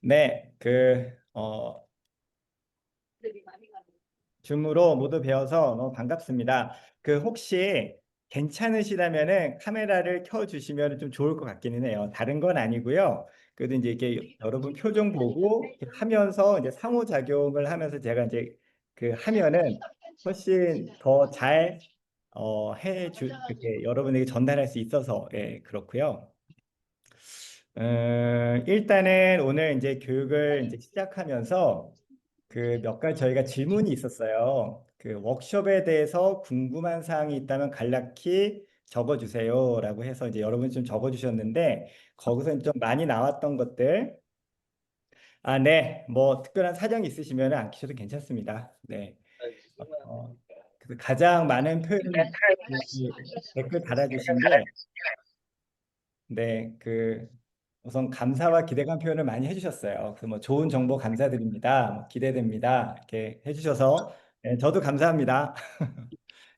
네, 줌으로 모두 배워서 너무 반갑습니다. 혹시 괜찮으시다면은 카메라를 켜주시면 좀 좋을 것 같기는 해요. 다른 건 아니고요. 그래도 이제 이게 여러분 표정 보고 이렇게 하면서 이제 상호작용을 하면서 제가 이제 하면은 훨씬 더 잘, 이렇게 여러분에게 전달할 수 있어서, 예, 그렇고요. 일단은 오늘 이제 교육을 이제 시작하면서 몇 가지 저희가 질문이 있었어요. 워크숍에 대해서 궁금한 사항이 있다면 간략히 적어주세요라고 해서 이제 여러분이 좀 적어주셨는데 거기서 좀 많이 나왔던 것들. 아, 네. 뭐 특별한 사정이 있으시면 안 키셔도 괜찮습니다. 네. 어, 가장 많은 표현 댓글 달아주신 게 네, 우선 감사와 기대감 표현을 많이 해주셨어요. 그래서 뭐 좋은 정보 감사드립니다. 뭐 기대됩니다. 이렇게 해주셔서 네, 저도 감사합니다.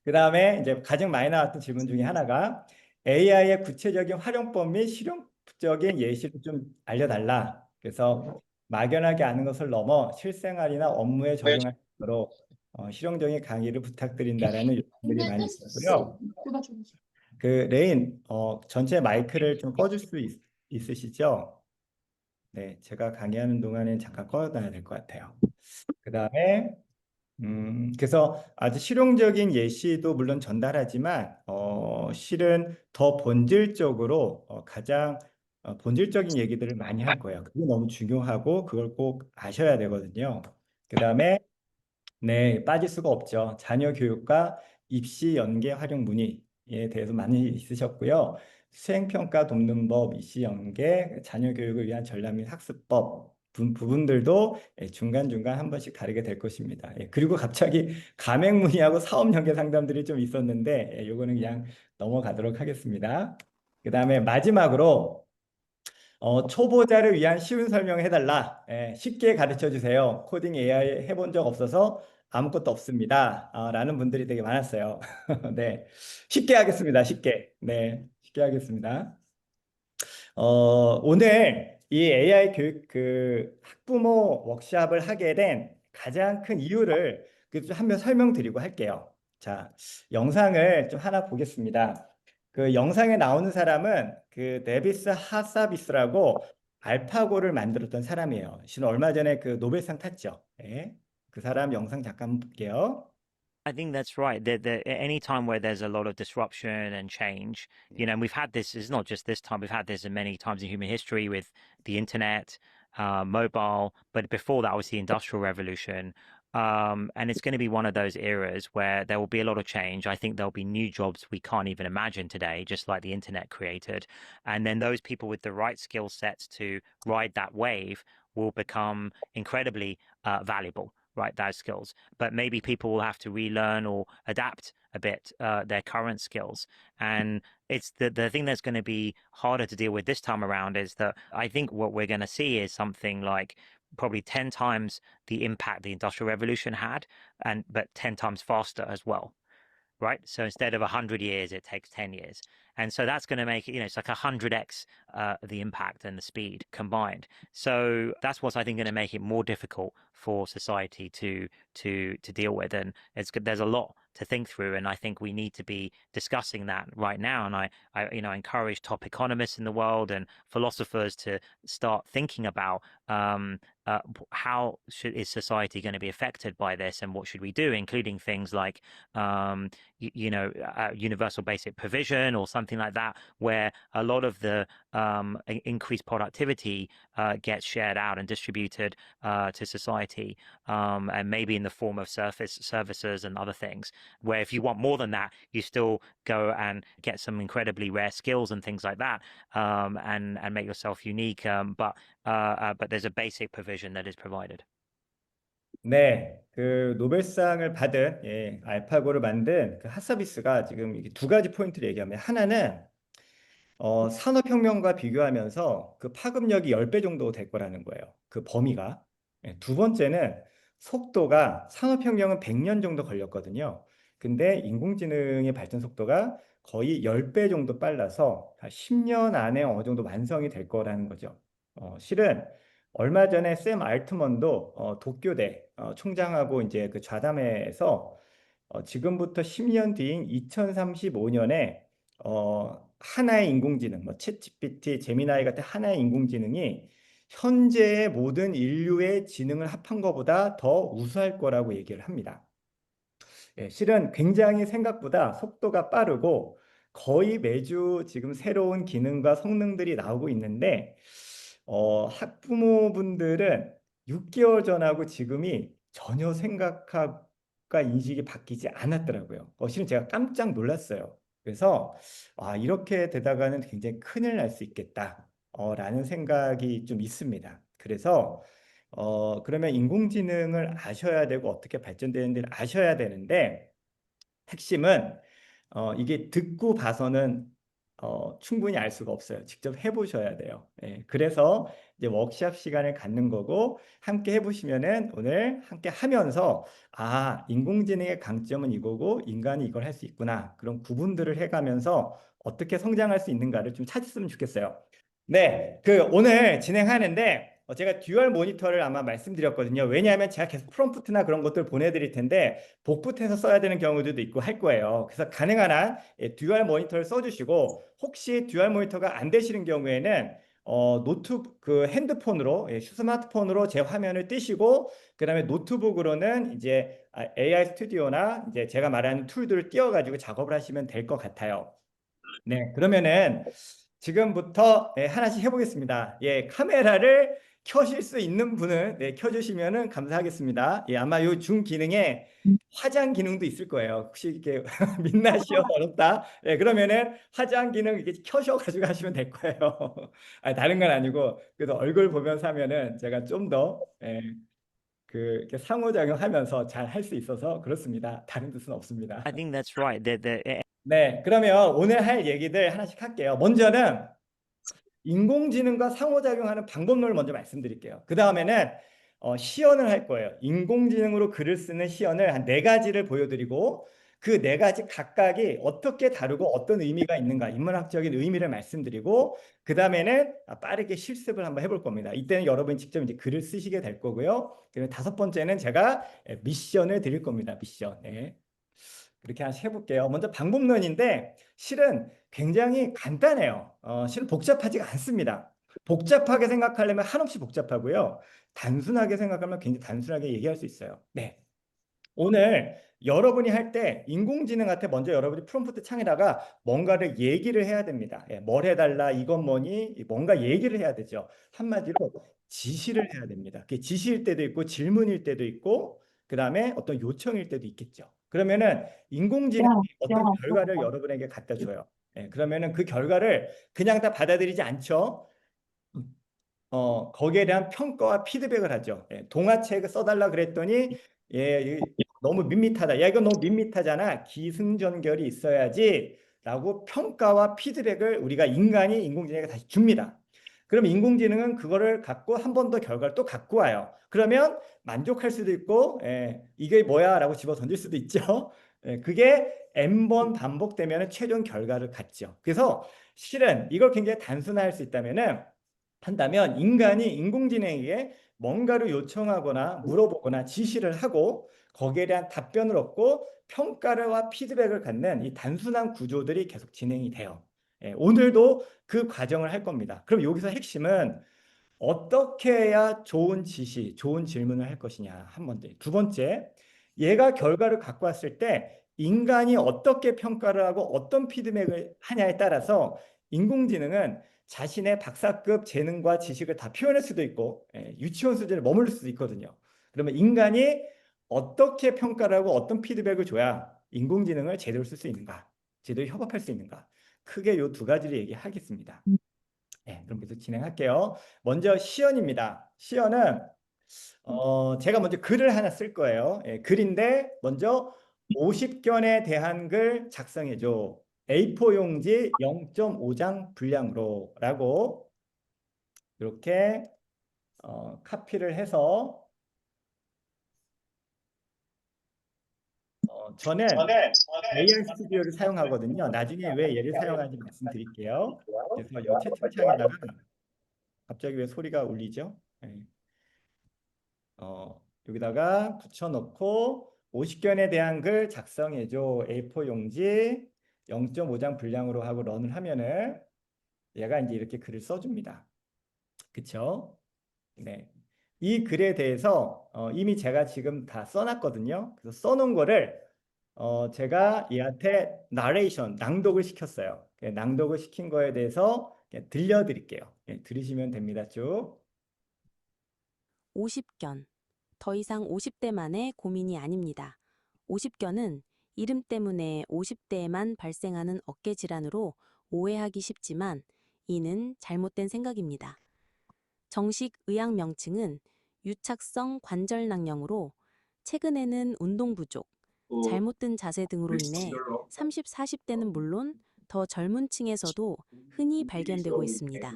그 다음에 이제 가장 많이 나왔던 질문 중에 하나가 AI의 구체적인 활용법 및 실용적인 예시를 좀 알려달라. 그래서 막연하게 아는 것을 넘어 실생활이나 업무에 적용할 수 있도록 실용적인 강의를 부탁드린다라는 요청들이 많이 있었고요. 레인, 전체 마이크를 좀 꺼줄 수 있으시죠? 네, 제가 강의하는 동안에 잠깐 꺼놔야 될 것 같아요. 그 다음에, 그래서 아주 실용적인 예시도 물론 전달하지만, 실은 더 본질적으로 가장 본질적인 얘기들을 많이 할 거예요. 그게 너무 중요하고 그걸 꼭 아셔야 되거든요. 그 다음에 네, 빠질 수가 없죠. 자녀 교육과 입시 연계 활용 문의에 대해서 많이 있으셨고요. 수행평가 돕는 법, 입시 연계, 자녀 교육을 위한 전략 및 학습법 부분들도 중간중간 한 번씩 다르게 될 것입니다. 예, 그리고 갑자기 가맹 문의하고 사업 연계 상담들이 좀 있었는데 요거는 그냥 넘어가도록 하겠습니다. 그 다음에 마지막으로 초보자를 위한 쉬운 설명을 해달라. 예, 쉽게 가르쳐 주세요. 코딩 AI 해본 적 없어서 아무것도 없습니다. 라는 분들이 되게 많았어요. 네. 쉽게 하겠습니다. 쉽게. 네. 쉽게 하겠습니다. 오늘 이 AI 교육 학부모 워크숍을 하게 된 가장 큰 이유를 한번 설명드리고 할게요. 자, 영상을 좀 하나 보겠습니다. 영상에 나오는 사람은 네비스 하사비스라고 알파고를 만들었던 사람이에요. 실은 얼마 전에 노벨상 탔죠. 네. 그 사람 영상 잠깐 볼게요. I think that's right. At any time where there's a lot of disruption and change, and we've had this, it's not just this time, we've had this in many times in human history with the internet, mobile, but before that was the Industrial Revolution. And it's going to be one of those eras where there will be a lot of change. I think there'll be new jobs we can't even imagine today, just like the internet created. And then those people with the right skill sets to ride that wave will become incredibly valuable, right? Those skills, but maybe people will have to relearn or adapt a bit their current skills. And it's the thing that's going to be harder to deal with this time around is that I think what we're going to see is something like probably 10 times the impact the industrial revolution had, and but 10 times faster as well, right? So instead of 100 years, it takes 10 years. And so that's going to make it, it's like 100x the impact and the speed combined. So that's what's I think going to make it more difficult for society to deal with. And there's a lot to think through, and I think we need to be discussing that right now. And I encourage top economists in the world and philosophers to start thinking about how is society going to be affected by this, and what should we do, including things like universal basic provision or something like that, where a lot of the increased productivity gets shared out and distributed to society, and maybe in the form of services and other things, where if you want more than that, you still go and get some incredibly rare skills and things like that, and make yourself unique. But there's a basic provision that is provided. 네, 노벨상을 받은 알파고를 만든 하사비스가 지금 이게 두 가지 포인트를 얘기하면 하나는 산업혁명과 비교하면서 파급력이 10배 정도 될 거라는 거예요. 범위가. 두 번째는 속도가 산업혁명은 100년 정도 걸렸거든요. 근데 인공지능의 발전 속도가 거의 10배 정도 빨라서 10년 안에 어느 정도 완성이 될 거라는 거죠. 실은 얼마 전에 샘 알트먼도 도쿄대 총장하고 이제 그 좌담회에서 지금부터 10년 뒤인 2035년에 하나의 인공지능, 뭐 챗GPT, 제미나이 같은 하나의 인공지능이 현재의 모든 인류의 지능을 합한 것보다 더 우수할 거라고 얘기를 합니다. 예, 실은 굉장히 생각보다 속도가 빠르고 거의 매주 지금 새로운 기능과 성능들이 나오고 있는데 학부모분들은 6개월 전하고 지금이 전혀 생각과 인식이 바뀌지 않았더라고요. 실은 제가 깜짝 놀랐어요. 그래서 이렇게 되다가는 굉장히 큰일 날 수 있겠다. 라는 생각이 좀 있습니다. 그래서 그러면 인공지능을 아셔야 되고 어떻게 발전되는지를 아셔야 되는데 핵심은 이게 듣고 봐서는 충분히 알 수가 없어요. 직접 해보셔야 돼요. 예, 그래서 이제 워크샵 시간을 갖는 거고 함께 해보시면은 오늘 함께 하면서 인공지능의 강점은 이거고 인간이 이걸 할 수 있구나. 그런 구분들을 해가면서 어떻게 성장할 수 있는가를 좀 찾았으면 좋겠어요. 네, 오늘 진행하는데 제가 듀얼 모니터를 아마 말씀드렸거든요. 왜냐하면 제가 계속 프롬프트나 그런 것들 보내드릴 텐데 복붙해서 써야 되는 경우들도 있고 할 거예요. 그래서 가능한 한 듀얼 모니터를 써주시고 혹시 듀얼 모니터가 안 되시는 경우에는 노트북 그 핸드폰으로 스마트폰으로 제 화면을 띄시고 그다음에 노트북으로는 이제 AI 스튜디오나 이제 제가 말하는 툴들을 띄워가지고 작업을 하시면 될 것 같아요. 네, 그러면은 지금부터 하나씩 해보겠습니다. 예, 카메라를 켜실 수 있는 분은 켜주시면은 감사하겠습니다. 예, 아마 요 줌 기능에 화장 기능도 있을 거예요. 혹시 이렇게 민낯이어서 어렵다. 예, 그러면은 화장 기능 이렇게 켜셔가지고 하시면 될 거예요. 다른 건 아니고 그래도 얼굴 보면서 하면은 제가 좀 더 이렇게 상호작용하면서 잘 할 수 있어서 그렇습니다. 다른 뜻은 없습니다. I think that's right. 네, 그러면 오늘 할 얘기들 하나씩 할게요. 먼저는 인공지능과 상호작용하는 방법론을 먼저 말씀드릴게요. 그 다음에는 시연을 할 거예요. 인공지능으로 글을 쓰는 시연을 한 네 가지를 보여드리고 그 네 가지 각각이 어떻게 다르고 어떤 의미가 있는가 인문학적인 의미를 말씀드리고 그 다음에는 빠르게 실습을 한번 해볼 겁니다. 이때는 여러분이 직접 이제 글을 쓰시게 될 거고요. 그리고 다섯 번째는 제가 미션을 드릴 겁니다. 미션. 네. 그렇게 하나씩 해볼게요. 먼저 방법론인데 실은 굉장히 간단해요. 실은 복잡하지가 않습니다. 복잡하게 생각하려면 한없이 복잡하고요. 단순하게 생각하면 굉장히 단순하게 얘기할 수 있어요. 네. 오늘 여러분이 할 때 인공지능한테 먼저 여러분이 프롬프트 창에다가 뭔가를 얘기를 해야 됩니다. 뭘 해달라, 이건 뭐니, 뭔가 얘기를 해야 되죠. 한마디로 지시를 해야 됩니다. 그게 지시일 때도 있고 질문일 때도 있고 그 다음에 어떤 요청일 때도 있겠죠. 그러면은 인공지능이 어떤 결과를 여러분에게 갖다 줘요. 그러면은 그 결과를 그냥 다 받아들이지 않죠. 거기에 대한 평가와 피드백을 하죠. 동화책을 써달라 그랬더니 너무 밋밋하다. 야, 이거 너무 밋밋하잖아. 기승전결이 있어야지. 라고 평가와 피드백을 우리가 인간이 인공지능에게 다시 줍니다. 그럼 인공지능은 그거를 갖고 한 번 더 결과를 또 갖고 와요. 그러면 만족할 수도 있고, 이게 뭐야? 라고 집어 던질 수도 있죠. 그게 N번 반복되면 최종 결과를 갖죠. 그래서 실은 이걸 굉장히 단순화할 수 한다면 인간이 인공지능에게 뭔가를 요청하거나 물어보거나 지시를 하고 거기에 대한 답변을 얻고 평가와 피드백을 갖는 이 단순한 구조들이 계속 진행이 돼요. 오늘도 그 과정을 할 겁니다. 그럼 여기서 핵심은 어떻게 해야 좋은 지시, 좋은 질문을 할 것이냐 한 번째. 두 번째, 얘가 결과를 갖고 왔을 때 인간이 어떻게 평가를 하고 어떤 피드백을 하냐에 따라서 인공지능은 자신의 박사급 재능과 지식을 다 표현할 수도 있고 유치원 수준에 머무를 수도 있거든요. 그러면 인간이 어떻게 평가를 하고 어떤 피드백을 줘야 인공지능을 제대로 쓸 수 있는가, 제대로 협업할 수 있는가. 크게 이 두 가지를 얘기하겠습니다. 그럼 계속 진행할게요. 먼저 시연입니다. 시연은 제가 먼저 글을 하나 쓸 거예요. 글인데 먼저 50견에 대한 글 작성해줘. A4 용지 0.5장 분량으로 라고 이렇게 카피를 해서 저는 AI 스튜디오를 사용하거든요. 나중에 왜 얘를 사용하는지 말씀드릴게요. 그래서 이 채팅창에다가 갑자기 왜 소리가 울리죠? 예. 여기다가 붙여놓고 50견에 대한 글 작성해줘. A4 용지 0.5장 분량으로 하고 런을 하면은 얘가 이제 이렇게 글을 써줍니다. 그쵸? 네. 이 글에 대해서 이미 제가 지금 다 써놨거든요. 그래서 써놓은 거를 제가 얘한테 나레이션, 낭독을 시켰어요. 낭독을 시킨 거에 대해서 그냥 들려드릴게요. 들으시면 됩니다. 쭉. 50견. 더 이상 50대만의 고민이 아닙니다. 50견은 이름 때문에 50대에만 발생하는 어깨 질환으로 오해하기 쉽지만 이는 잘못된 생각입니다. 정식 의학 명칭은 유착성 관절낭령으로 최근에는 운동 부족, 잘못된 자세 등으로 인해 30, 40대는 물론 더 젊은 층에서도 흔히 발견되고 있습니다.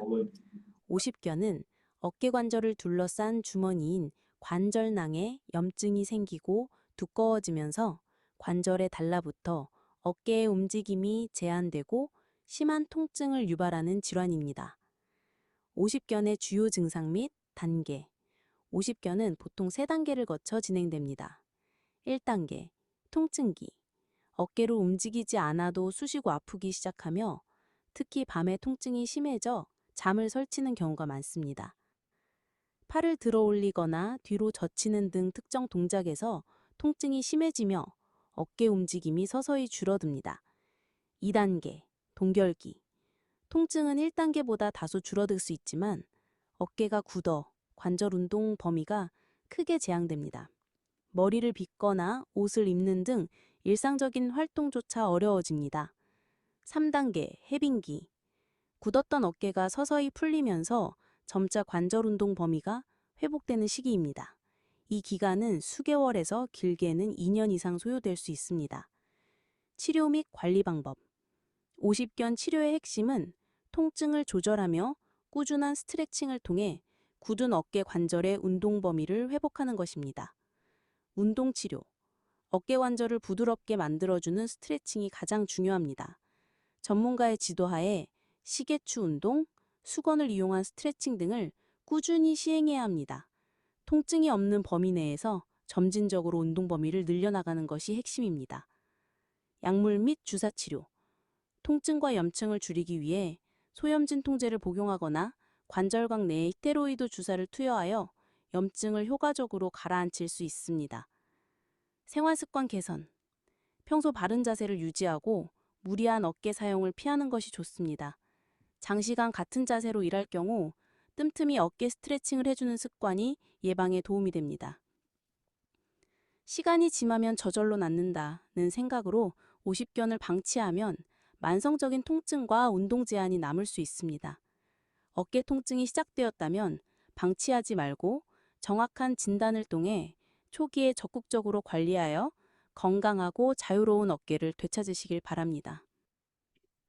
50견은 어깨 관절을 둘러싼 주머니인 관절낭에 염증이 생기고 두꺼워지면서 관절에 달라붙어 어깨의 움직임이 제한되고 심한 통증을 유발하는 질환입니다. 50견의 주요 증상 및 단계. 50견은 보통 3단계를 거쳐 진행됩니다. 1단계, 통증기. 어깨로 움직이지 않아도 쑤시고 아프기 시작하며 특히 밤에 통증이 심해져 잠을 설치는 경우가 많습니다. 팔을 들어 올리거나 뒤로 젖히는 등 특정 동작에서 통증이 심해지며 어깨 움직임이 서서히 줄어듭니다. 2단계, 동결기. 통증은 1단계보다 다소 줄어들 수 있지만 어깨가 굳어 관절 운동 범위가 크게 제한됩니다. 머리를 빗거나 옷을 입는 등 일상적인 활동조차 어려워집니다. 3단계, 해빙기. 굳었던 어깨가 서서히 풀리면서 점차 관절 운동 범위가 회복되는 시기입니다. 이 기간은 수개월에서 길게는 2년 이상 소요될 수 있습니다. 치료 및 관리 방법. 50견 치료의 핵심은 통증을 조절하며 꾸준한 스트레칭을 통해 굳은 어깨 관절의 운동 범위를 회복하는 것입니다. 운동 치료. 어깨 관절을 부드럽게 만들어주는 스트레칭이 가장 중요합니다. 전문가의 지도하에 시계추 운동, 수건을 이용한 스트레칭 등을 꾸준히 시행해야 합니다. 통증이 없는 범위 내에서 점진적으로 운동 범위를 늘려나가는 것이 핵심입니다. 약물 및 주사 치료. 통증과 염증을 줄이기 위해 소염진 통제를 복용하거나 관절각 내에 스테로이드 주사를 투여하여 염증을 효과적으로 가라앉힐 수 있습니다. 생활습관 개선. 평소 바른 자세를 유지하고 무리한 어깨 사용을 피하는 것이 좋습니다. 장시간 같은 자세로 일할 경우 뜸틈이 어깨 스트레칭을 해주는 습관이 예방에 도움이 됩니다. 시간이 지나면 저절로 낫는다는 생각으로 50견을 방치하면 만성적인 통증과 운동 제한이 남을 수 있습니다. 어깨 통증이 시작되었다면 방치하지 말고 정확한 진단을 통해 초기에 적극적으로 관리하여 건강하고 자유로운 어깨를 되찾으시길 바랍니다.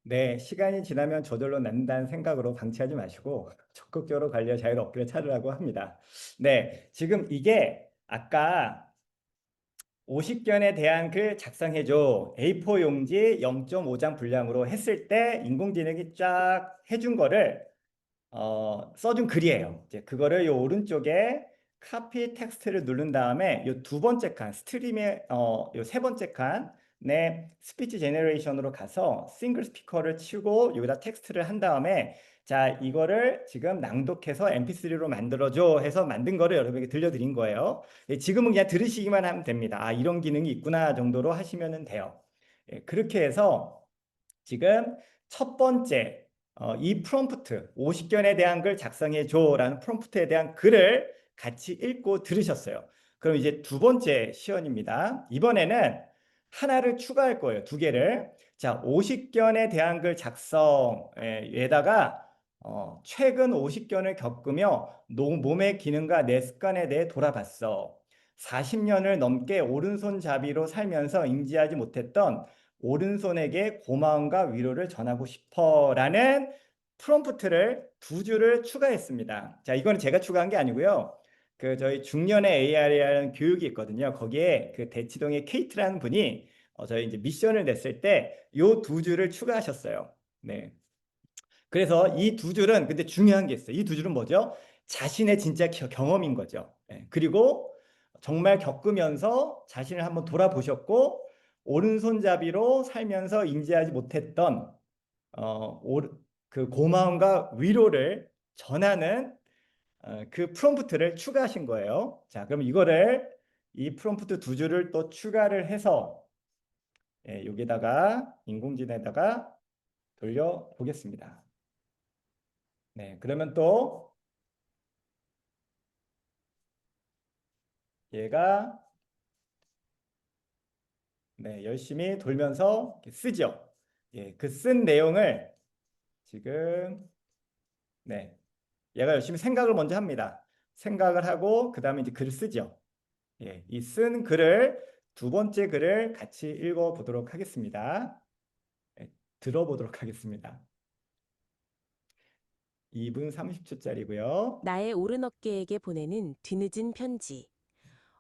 네, 시간이 지나면 저절로 낫는다는 생각으로 방치하지 마시고 적극적으로 관리와 자유로 어깨를 차리라고 합니다. 네, 지금 이게 아까 50견에 대한 글 작성해줘. A4 용지 0.5장 분량으로 했을 때 인공지능이 쫙 해준 거를 써준 글이에요. 이제 그거를 요 오른쪽에 카피 텍스트를 누른 다음에 요 두 번째 칸 스트림의 요 세 번째 칸에 스피치 제너레이션으로 가서 싱글 스피커를 치고 여기다 텍스트를 한 다음에 자 이거를 지금 낭독해서 MP3로 만들어줘 해서 만든 거를 여러분에게 들려드린 거예요. 지금은 그냥 들으시기만 하면 됩니다. 아 이런 기능이 있구나 정도로 하시면 돼요. 그렇게 해서 지금 첫 번째 이 프롬프트 50견에 대한 글 작성해 줘라는 프롬프트에 대한 글을 같이 읽고 들으셨어요. 그럼 이제 두 번째 시연입니다. 이번에는 하나를 추가할 거예요. 두 개를. 자, 50견에 대한 글 작성에다가 최근 50견을 겪으며 몸의 기능과 내 습관에 대해 돌아봤어. 40년을 넘게 오른손잡이로 살면서 인지하지 못했던 오른손에게 고마움과 위로를 전하고 싶어라는 프롬프트를 두 줄을 추가했습니다. 자, 이거는 제가 추가한 게 아니고요. 그 저희 중년의 AR이라는 교육이 있거든요. 거기에 그 대치동의 케이트라는 분이 저희 이제 미션을 냈을 때 요 두 줄을 추가하셨어요. 네. 그래서 이 두 줄은 근데 중요한 게 있어요. 이 두 줄은 뭐죠? 자신의 진짜 경험인 거죠. 예, 그리고 정말 겪으면서 자신을 한번 돌아보셨고 오른손잡이로 살면서 인지하지 못했던 그 고마움과 위로를 전하는 그 프롬프트를 추가하신 거예요. 자, 그럼 이 프롬프트 두 줄을 또 추가를 해서 여기다가 인공지능에다가 돌려보겠습니다. 네, 그러면 또 얘가 열심히 돌면서 이렇게 쓰죠. 예, 그 쓴 내용을 지금 얘가 열심히 생각을 먼저 합니다. 생각을 하고 그 다음에 이제 글을 쓰죠. 예, 이 쓴 글을 두 번째 글을 같이 읽어보도록 하겠습니다. 예, 들어보도록 하겠습니다. 2분 30초짜리고요. 나의 오른 어깨에게 보내는 뒤늦은 편지.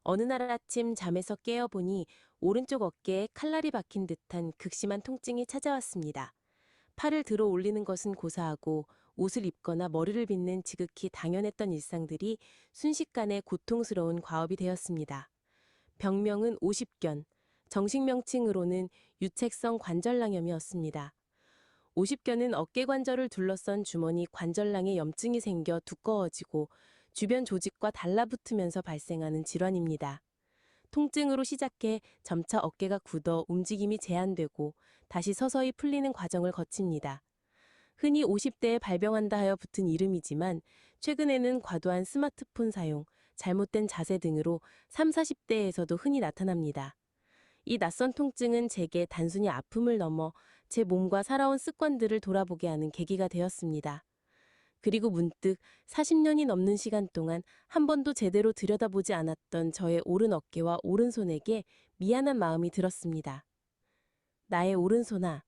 어느 날 아침 잠에서 깨어보니 오른쪽 어깨에 칼날이 박힌 듯한 극심한 통증이 찾아왔습니다. 팔을 들어 올리는 것은 고사하고 옷을 입거나 머리를 빗는 지극히 당연했던 일상들이 순식간에 고통스러운 과업이 되었습니다. 병명은 오십견, 정식 명칭으로는 유책성 관절낭염이었습니다. 오십견은 어깨 관절을 둘러싼 주머니 관절낭에 염증이 생겨 두꺼워지고 주변 조직과 달라붙으면서 발생하는 질환입니다. 통증으로 시작해 점차 어깨가 굳어 움직임이 제한되고 다시 서서히 풀리는 과정을 거칩니다. 흔히 50대에 발병한다 하여 붙은 이름이지만 최근에는 과도한 스마트폰 사용, 잘못된 자세 등으로 3, 40대에서도 흔히 나타납니다. 이 낯선 통증은 제게 단순히 아픔을 넘어 제 몸과 살아온 습관들을 돌아보게 하는 계기가 되었습니다. 그리고 문득 40년이 넘는 시간 동안 한 번도 제대로 들여다보지 않았던 저의 오른 어깨와 오른손에게 미안한 마음이 들었습니다. 나의 오른손아,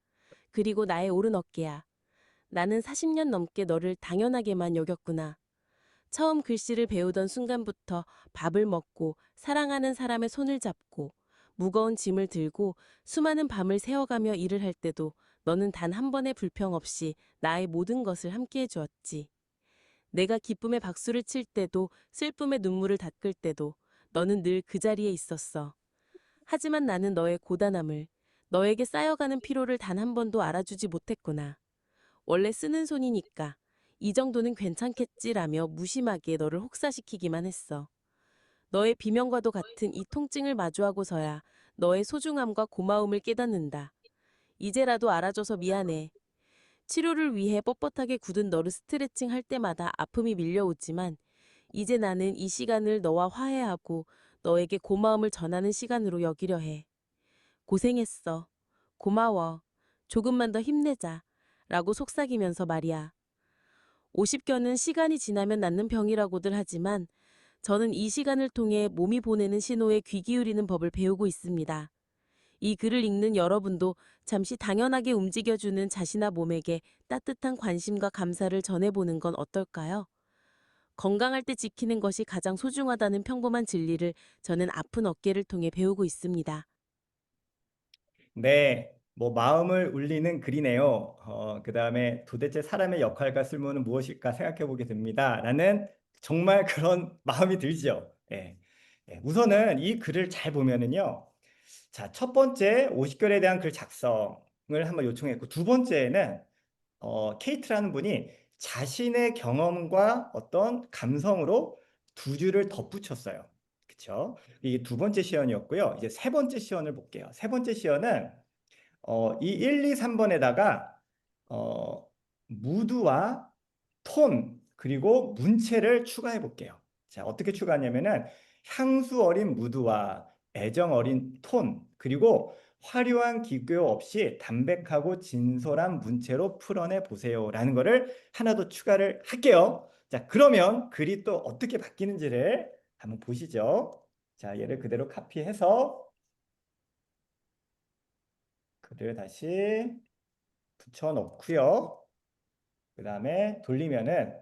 그리고 나의 오른 어깨야. 나는 40년 넘게 너를 당연하게만 여겼구나. 처음 글씨를 배우던 순간부터 밥을 먹고 사랑하는 사람의 손을 잡고 무거운 짐을 들고 수많은 밤을 새워가며 일을 할 때도 너는 단 한 번의 불평 없이 나의 모든 것을 함께 해주었지. 내가 기쁨의 박수를 칠 때도 슬픔의 눈물을 닦을 때도 너는 늘 그 자리에 있었어. 하지만 나는 너의 고단함을, 너에게 쌓여가는 피로를 단 한 번도 알아주지 못했구나. 원래 쓰는 손이니까 이 정도는 괜찮겠지라며 무심하게 너를 혹사시키기만 했어. 너의 비명과도 같은 이 통증을 마주하고서야 너의 소중함과 고마움을 깨닫는다. 이제라도 알아줘서 미안해. 치료를 위해 뻣뻣하게 굳은 너를 스트레칭 할 때마다 아픔이 밀려오지만 이제 나는 이 시간을 너와 화해하고 너에게 고마움을 전하는 시간으로 여기려 해. 고생했어. 고마워. 조금만 더 힘내자. 라고 속삭이면서 말이야. 50견은 시간이 지나면 낫는 병이라고들 하지만 저는 이 시간을 통해 몸이 보내는 신호에 귀 기울이는 법을 배우고 있습니다. 이 글을 읽는 여러분도 잠시 당연하게 움직여주는 자신과 몸에게 따뜻한 관심과 감사를 전해보는 건 어떨까요? 건강할 때 지키는 것이 가장 소중하다는 평범한 진리를 저는 아픈 어깨를 통해 배우고 있습니다. 네, 뭐 마음을 울리는 글이네요. 그다음에 도대체 사람의 역할과 쓸모는 무엇일까 생각해 보게 됩니다. 라는 정말 그런 마음이 들죠. 예. 예, 우선은 이 글을 잘 보면은요. 자, 첫 번째 50결에 대한 글 작성을 한번 요청했고 두 번째는 케이트라는 분이 자신의 경험과 어떤 감성으로 두 줄을 덧붙였어요. 그쵸? 이게 두 번째 시연이었고요. 이제 세 번째 시연을 볼게요. 세 번째 시연은 이 1, 2, 3번에다가 무드와 톤 그리고 문체를 추가해 볼게요. 자, 어떻게 추가하냐면은 향수 어린 무드와 애정 어린 톤 그리고 화려한 기교 없이 담백하고 진솔한 문체로 풀어내 보세요라는 거를 하나 더 추가를 할게요. 자, 그러면 글이 또 어떻게 바뀌는지를 한번 보시죠. 자, 얘를 그대로 카피해서 글을 다시 붙여 넣고요. 그 다음에 돌리면은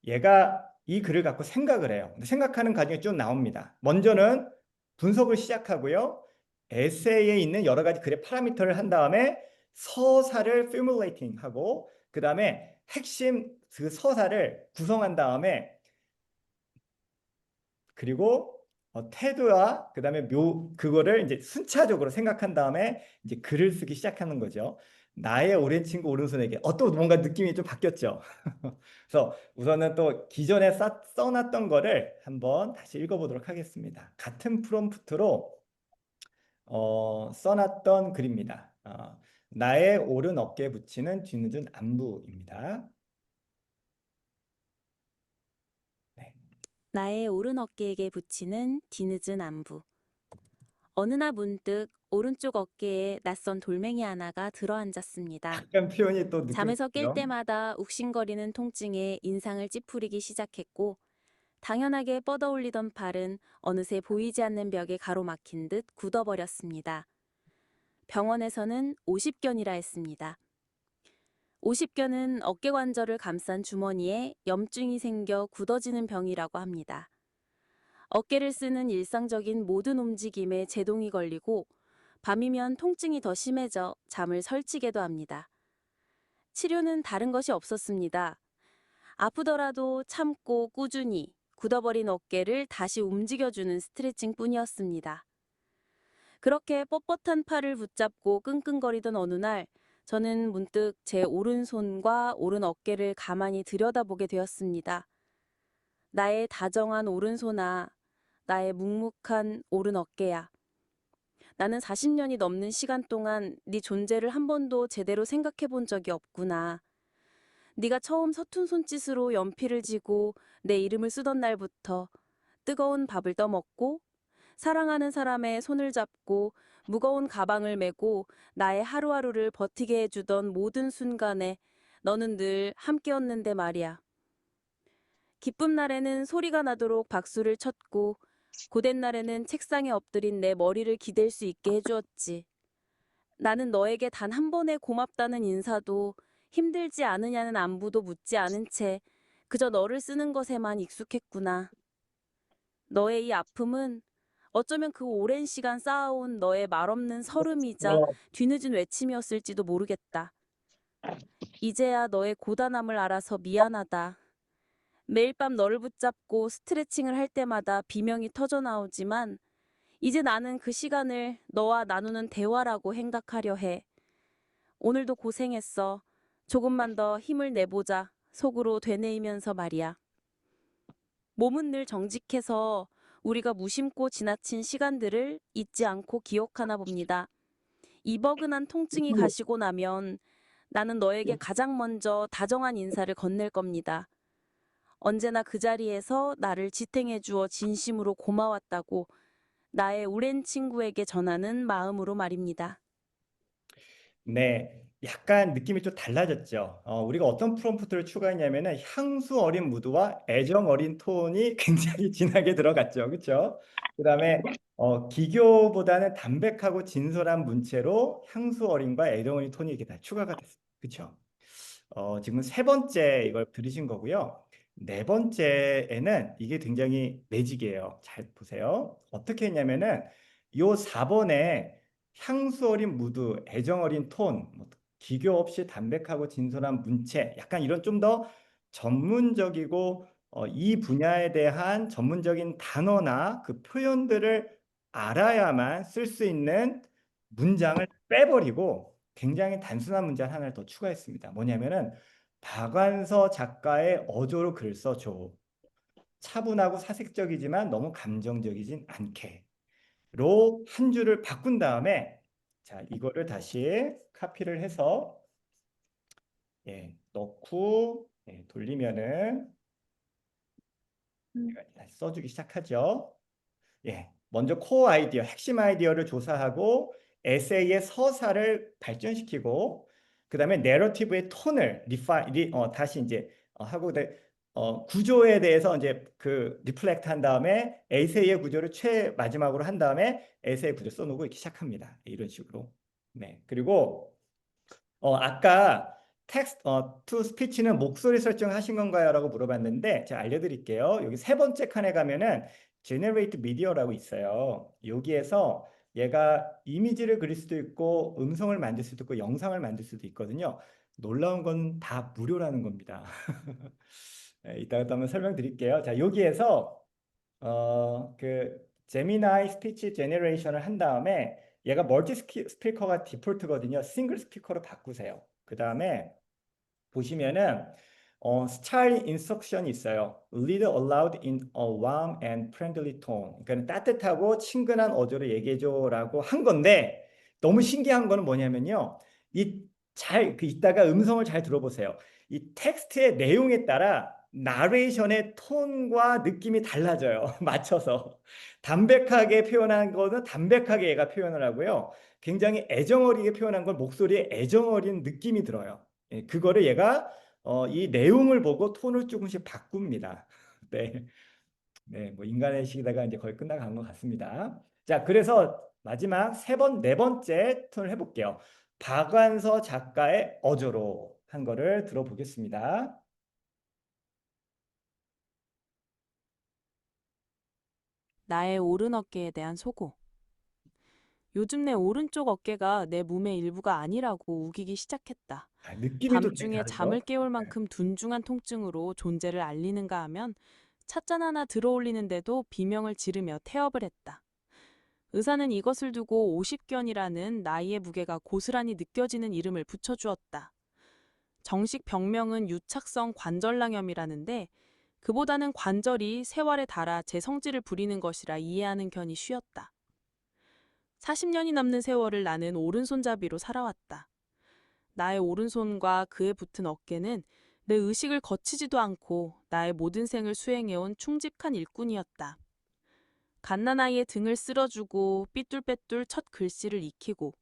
얘가 이 글을 갖고 생각을 해요. 근데 생각하는 과정이 쭉 나옵니다. 먼저는 분석을 시작하고요. 에세이에 있는 여러 가지 글의 파라미터를 한 다음에 서사를 포뮬레이팅 하고 그 다음에 핵심 그 서사를 구성한 다음에 그리고 태도와 그다음에 그거를 이제 순차적으로 생각한 다음에 이제 글을 쓰기 시작하는 거죠. 나의 오랜 친구 오른손에게 또 뭔가 느낌이 좀 바뀌었죠. 그래서 우선은 또 기존에 써놨던 거를 한번 다시 읽어보도록 하겠습니다. 같은 프롬프트로 써놨던 글입니다. 나의 오른 어깨에 붙이는 뒤늦은 안부입니다. 네. 나의 오른 어깨에게 붙이는 뒤늦은 안부. 어느 날 문득 오른쪽 어깨에 낯선 돌멩이 하나가 들어앉았습니다. 약간 표현이 또 잠에서 깰 느껴지죠? 때마다 욱신거리는 통증에 인상을 찌푸리기 시작했고 당연하게 뻗어올리던 팔은 어느새 보이지 않는 벽에 가로막힌 듯 굳어버렸습니다. 병원에서는 50견이라 했습니다. 50견은 어깨관절을 감싼 주머니에 염증이 생겨 굳어지는 병이라고 합니다. 어깨를 쓰는 일상적인 모든 움직임에 제동이 걸리고 밤이면 통증이 더 심해져 잠을 설치게도 합니다. 치료는 다른 것이 없었습니다. 아프더라도 참고 꾸준히 굳어버린 어깨를 다시 움직여주는 스트레칭뿐이었습니다. 그렇게 뻣뻣한 팔을 붙잡고 끙끙거리던 어느 날 저는 문득 제 오른손과 오른 어깨를 가만히 들여다보게 되었습니다. 나의 다정한 오른손아, 나의 묵묵한 오른 어깨야. 나는 40년이 넘는 시간 동안 네 존재를 한 번도 제대로 생각해 본 적이 없구나. 네가 처음 서툰 손짓으로 연필을 쥐고 내 이름을 쓰던 날부터 뜨거운 밥을 떠먹고 사랑하는 사람의 손을 잡고 무거운 가방을 메고 나의 하루하루를 버티게 해주던 모든 순간에 너는 늘 함께였는데 말이야. 기쁜 날에는 소리가 나도록 박수를 쳤고 고된 날에는 책상에 엎드린 내 머리를 기댈 수 있게 해주었지. 나는 너에게 단 한 번의 고맙다는 인사도 힘들지 않으냐는 안부도 묻지 않은 채 그저 너를 쓰는 것에만 익숙했구나. 너의 이 아픔은 어쩌면 그 오랜 시간 쌓아온 너의 말없는 서름이자 뒤늦은 외침이었을지도 모르겠다. 이제야 너의 고단함을 알아서 미안하다. 매일 밤 너를 붙잡고 스트레칭을 할 때마다 비명이 터져 나오지만 이제 나는 그 시간을 너와 나누는 대화라고 생각하려 해. 오늘도 고생했어. 조금만 더 힘을 내보자. 속으로 되뇌이면서 말이야. 몸은 늘 정직해서 우리가 무심코 지나친 시간들을 잊지 않고 기억하나 봅니다. 이 버근한 통증이 가시고 나면 나는 너에게 가장 먼저 다정한 인사를 건넬 겁니다. 언제나 그 자리에서 나를 지탱해 주어 진심으로 고마웠다고 나의 오랜 친구에게 전하는 마음으로 말입니다. 네, 약간 느낌이 좀 달라졌죠. 우리가 어떤 프롬프트를 추가했냐면은 향수 어린 무드와 애정 어린 톤이 굉장히 진하게 들어갔죠. 그렇죠? 그다음에 기교보다는 담백하고 진솔한 문체로 향수 어린과 애정 어린 톤이 이렇게 다 추가가 됐어요. 그렇죠? 지금 세 번째 이걸 들으신 거고요. 네 번째에는 이게 굉장히 매직이에요. 잘 보세요. 어떻게 했냐면은 요 4번에 향수 어린 무드, 애정 어린 톤, 기교 없이 담백하고 진솔한 문체, 약간 이런 좀 더 전문적이고 이 분야에 대한 전문적인 단어나 그 표현들을 알아야만 쓸 수 있는 문장을 빼버리고 굉장히 단순한 문장 하나를 더 추가했습니다. 뭐냐면은 박완서 작가의 어조로 글을 써줘. 차분하고 사색적이지만 너무 감정적이진 않게. 로 한 줄을 바꾼 다음에 자, 이거를 다시 카피를 해서 넣고 돌리면은 제가 다시 써주기 시작하죠. 먼저 코어 아이디어, 핵심 아이디어를 조사하고 에세이의 서사를 발전시키고 그다음에 내러티브의 톤을 다시 이제 하고 구조에 대해서 이제 그 리플렉트 한 다음에 에세이의 구조를 마지막으로 한 다음에 에세이 구조 써놓고 이렇게 시작합니다. 이런 식으로. 네. 그리고 아까 텍스트 투 스피치는 목소리 설정하신 건가요? 라고 물어봤는데 제가 알려드릴게요. 여기 세 번째 칸에 가면은 Generate Media라고 있어요. 여기에서 얘가 이미지를 그릴 수도 있고 음성을 만들 수도 있고 영상을 만들 수도 있거든요. 놀라운 건 다 무료라는 겁니다. 이따가 또 한번 설명드릴게요. 자, 여기에서 그 제미나이 스피치 제너레이션을 한 다음에 얘가 멀티 스피커가 디폴트거든요. 싱글 스피커로 바꾸세요. 그 다음에 보시면은 스타일 인스트럭션이 있어요. Read aloud in a warm and friendly tone. 그러니까 따뜻하고 친근한 어조로 얘기해줘라고 한 건데 너무 신기한 거는 뭐냐면요. 이따가 음성을 잘 들어보세요. 이 텍스트의 내용에 따라 나레이션의 톤과 느낌이 달라져요. 맞춰서 담백하게 표현한 거는 담백하게 얘가 표현을 하고요. 굉장히 애정어리게 표현한 건 목소리에 애정어린 느낌이 들어요. 예, 그거를 얘가 이 내용을 보고 톤을 조금씩 바꿉니다. 네, 네, 뭐 인간의 시기다가 이제 거의 끝나간 것 같습니다. 자, 그래서 마지막 네 번째 톤을 해볼게요. 박완서 작가의 어조로 한 거를 들어보겠습니다. 나의 오른 어깨에 대한 소고. 요즘 내 오른쪽 어깨가 내 몸의 일부가 아니라고 우기기 시작했다. 느낌이 또 되게 밤중에 잠을 다르죠? 깨울 만큼 둔중한 통증으로 존재를 알리는가 하면 찻잔 하나 들어올리는데도 비명을 지르며 태업을 했다. 의사는 이것을 두고 50견이라는 나이의 무게가 고스란히 느껴지는 이름을 붙여주었다. 정식 병명은 유착성 관절낭염이라는데 그보다는 관절이 세월에 닳아 제 성질을 부리는 것이라 이해하는 견이 쉬었다. 40년이 남는 세월을 나는 오른손잡이로 살아왔다. 나의 오른손과 그에 붙은 어깨는 내 의식을 거치지도 않고 나의 모든 생을 수행해온 충직한 일꾼이었다. 갓난아이의 등을 쓸어주고 삐뚤빼뚤 첫 글씨를 익히고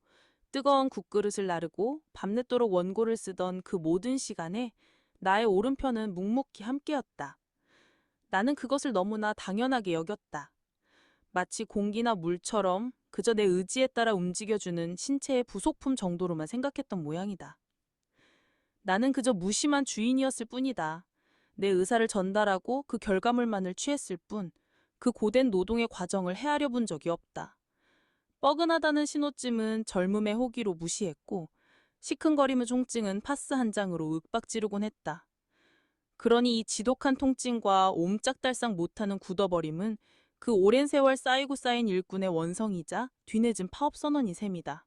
뜨거운 국그릇을 나르고 밤늦도록 원고를 쓰던 그 모든 시간에 나의 오른편은 묵묵히 함께였다. 나는 그것을 너무나 당연하게 여겼다. 마치 공기나 물처럼 그저 내 의지에 따라 움직여주는 신체의 부속품 정도로만 생각했던 모양이다. 나는 그저 무심한 주인이었을 뿐이다. 내 의사를 전달하고 그 결과물만을 취했을 뿐, 그 고된 노동의 과정을 헤아려 본 적이 없다. 뻐근하다는 신호쯤은 젊음의 호기로 무시했고, 시큰거림의 통증은 파스 한 장으로 윽박지르곤 했다. 그러니 이 지독한 통증과 옴짝달싹 못하는 굳어버림은 그 오랜 세월 쌓이고 쌓인 일꾼의 원성이자 뒤늦은 파업 선언이 셈이다.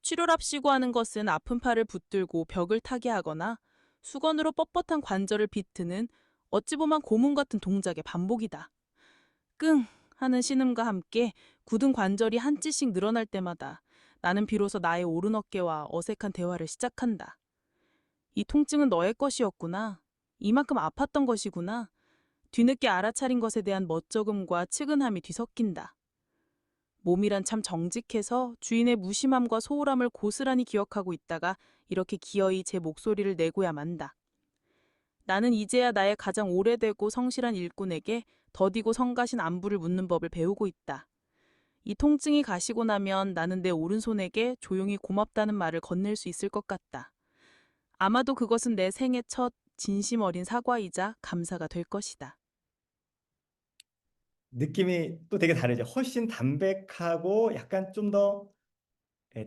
치료랍시고 하는 것은 아픈 팔을 붙들고 벽을 타게 하거나 수건으로 뻣뻣한 관절을 비트는 어찌 보면 고문 같은 동작의 반복이다. 끙 하는 신음과 함께 굳은 관절이 한 찌씩 늘어날 때마다 나는 비로소 나의 오른 어깨와 어색한 대화를 시작한다. 이 통증은 너의 것이었구나. 이만큼 아팠던 것이구나. 뒤늦게 알아차린 것에 대한 멋쩍음과 측은함이 뒤섞인다. 몸이란 참 정직해서 주인의 무심함과 소홀함을 고스란히 기억하고 있다가 이렇게 기어이 제 목소리를 내고야 만다. 나는 이제야 나의 가장 오래되고 성실한 일꾼에게 더디고 성가신 안부를 묻는 법을 배우고 있다. 이 통증이 가시고 나면 나는 내 오른손에게 조용히 고맙다는 말을 건넬 수 있을 것 같다. 아마도 그것은 내 생애 첫 진심 어린 사과이자 감사가 될 것이다. 느낌이 또 되게 다르죠. 훨씬 담백하고 약간 좀 더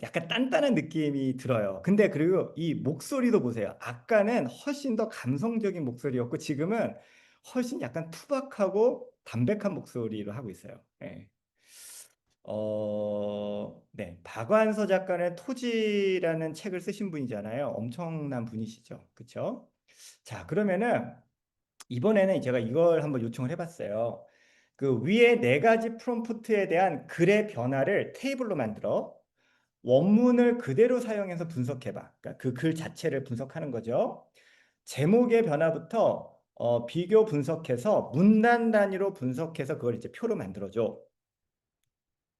약간 단단한 느낌이 들어요. 근데 그리고 이 목소리도 보세요. 아까는 훨씬 더 감성적인 목소리였고 지금은 훨씬 약간 투박하고 담백한 목소리로 하고 있어요. 예. 네. 박완서 작가는 토지라는 책을 쓰신 분이잖아요. 엄청난 분이시죠. 그렇죠? 자, 그러면은 이번에는 제가 이걸 한번 요청을 해봤어요. 그 위에 네 가지 프롬프트에 대한 글의 변화를 테이블로 만들어 원문을 그대로 사용해서 분석해봐. 그러니까 그 글 자체를 분석하는 거죠. 제목의 변화부터 비교 분석해서 문단 단위로 분석해서 그걸 이제 표로 만들어줘.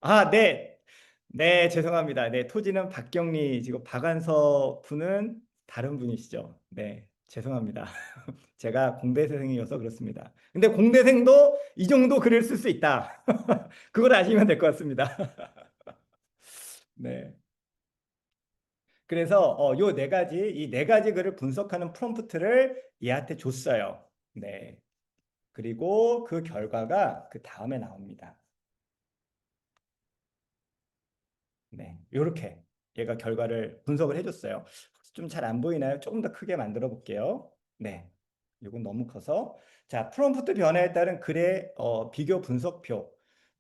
아, 네. 네, 죄송합니다. 네, 토지는 박경리, 지금 박완서 분은 다른 분이시죠. 네, 죄송합니다. 제가 공대생이어서 그렇습니다. 근데 공대생도 이 정도 글을 쓸 수 있다. 그걸 아시면 될 것 같습니다. 네. 그래서 요 네 가지, 이 네 가지 글을 분석하는 프롬프트를 얘한테 줬어요. 네. 그리고 그 결과가 그 다음에 나옵니다. 네. 요렇게 얘가 결과를 분석을 해줬어요. 좀 잘 안 보이나요? 조금 더 크게 만들어 볼게요. 네. 이건 너무 커서. 자, 프롬프트 변화에 따른 글의 비교 분석표.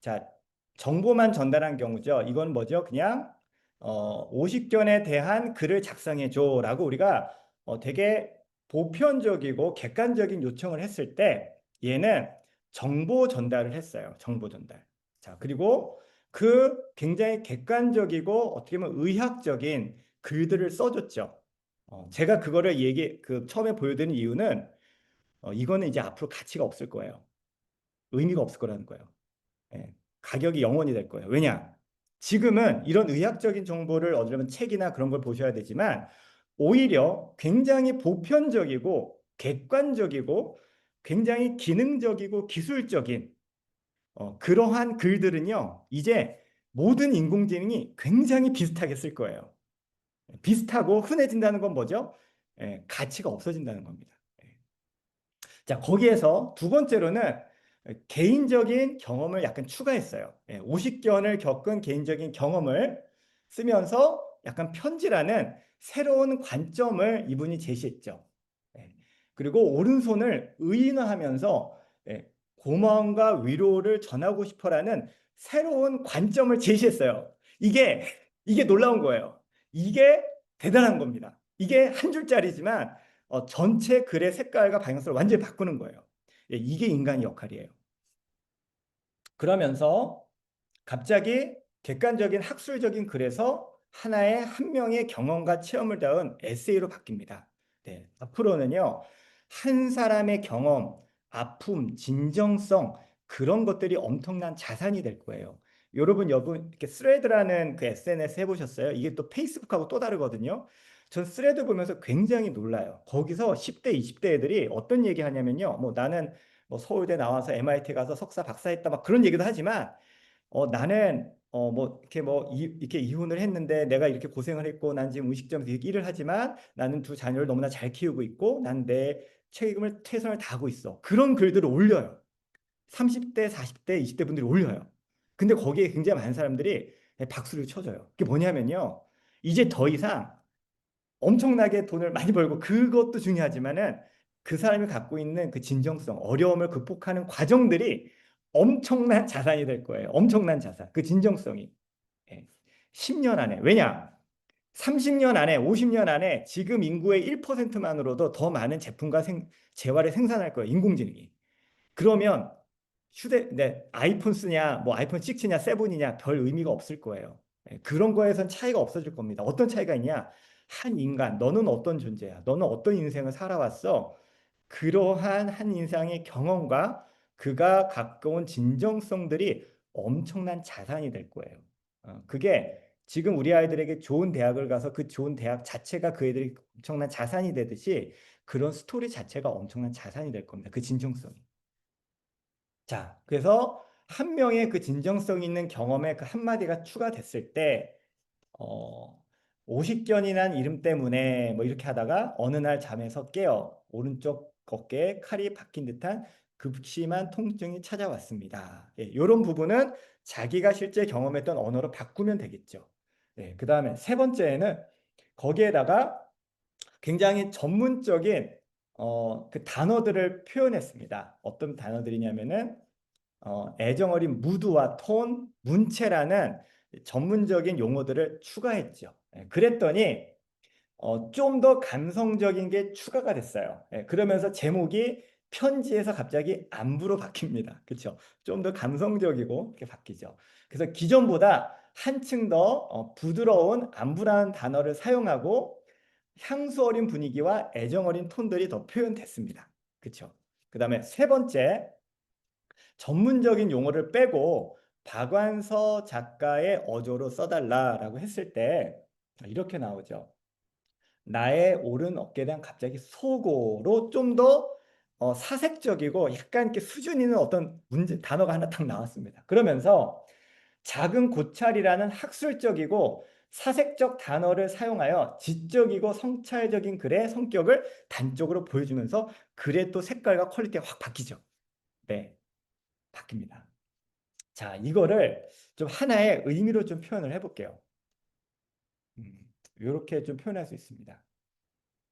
자, 정보만 전달한 경우죠. 이건 뭐죠? 그냥 50견에 대한 글을 작성해 줘라고 우리가 되게 보편적이고 객관적인 요청을 했을 때 얘는 정보 전달을 했어요. 정보 전달. 자, 그리고 그 굉장히 객관적이고 어떻게 보면 의학적인 글들을 써줬죠. 제가 그거를 처음에 보여드린 이유는 이거는 이제 앞으로 가치가 없을 거예요. 의미가 없을 거라는 거예요. 예, 가격이 0원이 될 거예요. 왜냐? 지금은 이런 의학적인 정보를 얻으려면 책이나 그런 걸 보셔야 되지만 오히려 굉장히 보편적이고 객관적이고 굉장히 기능적이고 기술적인 그러한 글들은요, 이제 모든 인공지능이 굉장히 비슷하게 쓸 거예요. 비슷하고 흔해진다는 건 뭐죠? 가치가 없어진다는 겁니다. 자, 거기에서 두 번째로는 개인적인 경험을 약간 추가했어요. 50견을 겪은 개인적인 경험을 쓰면서 약간 편지라는 새로운 관점을 이분이 제시했죠. 예, 그리고 오른손을 의인화하면서 고마움과 위로를 전하고 싶어라는 새로운 관점을 제시했어요. 이게 놀라운 거예요. 이게 대단한 겁니다. 이게 한 줄짜리지만 전체 글의 색깔과 방향성을 완전히 바꾸는 거예요. 이게 인간의 역할이에요. 그러면서 갑자기 객관적인 학술적인 글에서 하나의 한 명의 경험과 체험을 담은 에세이로 바뀝니다. 네, 앞으로는요, 한 사람의 경험, 아픔, 진정성 그런 것들이 엄청난 자산이 될 거예요. 여러분 이렇게 스레드라는 그 SNS 해보셨어요? 이게 또 페이스북하고 또 다르거든요. 전 스레드 보면서 굉장히 놀라요. 거기서 10대, 20대 애들이 어떤 얘기 하냐면요. 뭐 나는 뭐 서울대 나와서 MIT 가서 석사 박사했다 막 그런 얘기도 하지만 나는 뭐 이렇게 이렇게 이혼을 했는데 내가 이렇게 고생을 했고 난 지금 음식점에서 이렇게 일을 하지만 나는 두 자녀를 너무나 잘 키우고 있고 난 내 책임을 최선을 다하고 있어. 그런 글들을 올려요. 30대, 40대, 20대 분들이 올려요. 근데 거기에 굉장히 많은 사람들이 박수를 쳐줘요. 그게 뭐냐면요. 이제 더 이상 엄청나게 돈을 많이 벌고 그것도 중요하지만은 그 사람이 갖고 있는 그 진정성, 어려움을 극복하는 과정들이 엄청난 자산이 될 거예요. 엄청난 자산. 그 진정성이. 10년 안에. 왜냐? 30년 안에, 50년 안에 지금 인구의 1%만으로도 더 많은 제품과 재화를 생산할 거예요. 인공지능이. 그러면 아이폰 쓰냐, 뭐 아이폰 6냐, 7이냐 별 의미가 없을 거예요. 그런 거에선 차이가 없어질 겁니다. 어떤 차이가 있냐? 한 인간, 너는 어떤 존재야? 너는 어떤 인생을 살아왔어? 그러한 한 인상의 경험과 그가 갖고 온 진정성들이 엄청난 자산이 될 거예요. 그게 지금 우리 아이들에게 좋은 대학을 가서 그 좋은 대학 자체가 그 애들이 엄청난 자산이 되듯이 그런 스토리 자체가 엄청난 자산이 될 겁니다. 그 진정성이. 자, 그래서 한 명의 그 진정성 있는 경험에 그 한마디가 추가됐을 때, 50견이란 이름 때문에 뭐 이렇게 하다가 어느 날 잠에서 깨어 오른쪽 어깨에 칼이 박힌 듯한 극심한 통증이 찾아왔습니다. 이런 부분은 자기가 실제 경험했던 언어로 바꾸면 되겠죠. 그 다음에 세 번째는 거기에다가 굉장히 전문적인 그 단어들을 표현했습니다. 어떤 단어들이냐면은 애정어린 무드와 톤, 문체라는 전문적인 용어들을 추가했죠. 그랬더니 좀 더 감성적인 게 추가가 됐어요. 그러면서 제목이 편지에서 갑자기 안부로 바뀝니다. 그렇죠? 좀 더 감성적이고 이렇게 바뀌죠. 그래서 기존보다 한층 더 부드러운 안부라는 단어를 사용하고 향수 어린 분위기와 애정 어린 톤들이 더 표현됐습니다. 그렇죠? 그 다음에 세 번째, 전문적인 용어를 빼고 박완서 작가의 어조로 써달라라고 했을 때 이렇게 나오죠. 나의 오른 어깨에 대한 갑자기 소고로 좀 더 사색적이고 약간 이렇게 수준 있는 어떤 단어가 하나 딱 나왔습니다. 그러면서 작은 고찰이라는 학술적이고 사색적 단어를 사용하여 지적이고 성찰적인 글의 성격을 단적으로 보여주면서 글의 또 색깔과 퀄리티가 확 바뀌죠. 네, 바뀝니다. 자, 이거를 좀 하나의 의미로 좀 표현을 해볼게요. 이렇게 좀 표현할 수 있습니다.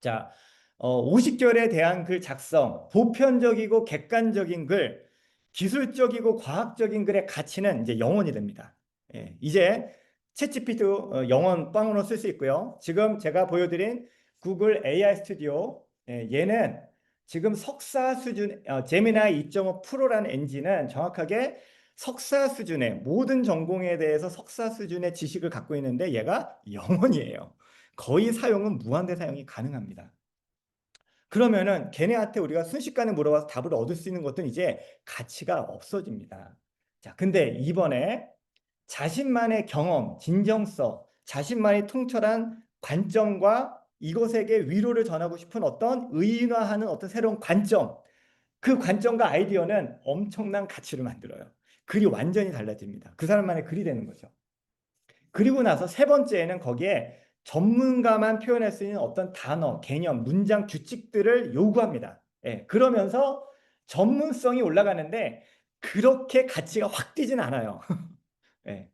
자, 50결에 대한 글 작성, 보편적이고 객관적인 글, 기술적이고 과학적인 글의 가치는 이제 영원이 됩니다. 예, 이제 챗GPT도 영원 빵으로 쓸 수 있고요. 지금 제가 보여드린 구글 AI 스튜디오, 얘는 지금 석사 수준, 제미나이 2.5 프로라는 엔진은 정확하게 석사 수준의 모든 전공에 대해서 석사 수준의 지식을 갖고 있는데 얘가 영원이에요. 거의 사용은 무한대 사용이 가능합니다. 그러면은 걔네한테 우리가 순식간에 물어봐서 답을 얻을 수 있는 것은 이제 가치가 없어집니다. 자, 근데 이번에 자신만의 경험, 진정성, 자신만의 통찰한 관점과 이것에게 위로를 전하고 싶은 어떤 의인화하는 어떤 새로운 관점, 그 관점과 아이디어는 엄청난 가치를 만들어요. 글이 완전히 달라집니다. 그 사람만의 글이 되는 거죠. 그리고 나서 세 번째는 거기에 전문가만 표현할 수 있는 어떤 단어, 개념, 문장, 규칙들을 요구합니다. 예, 그러면서 전문성이 올라가는데 그렇게 가치가 확 뛰진 않아요. 예.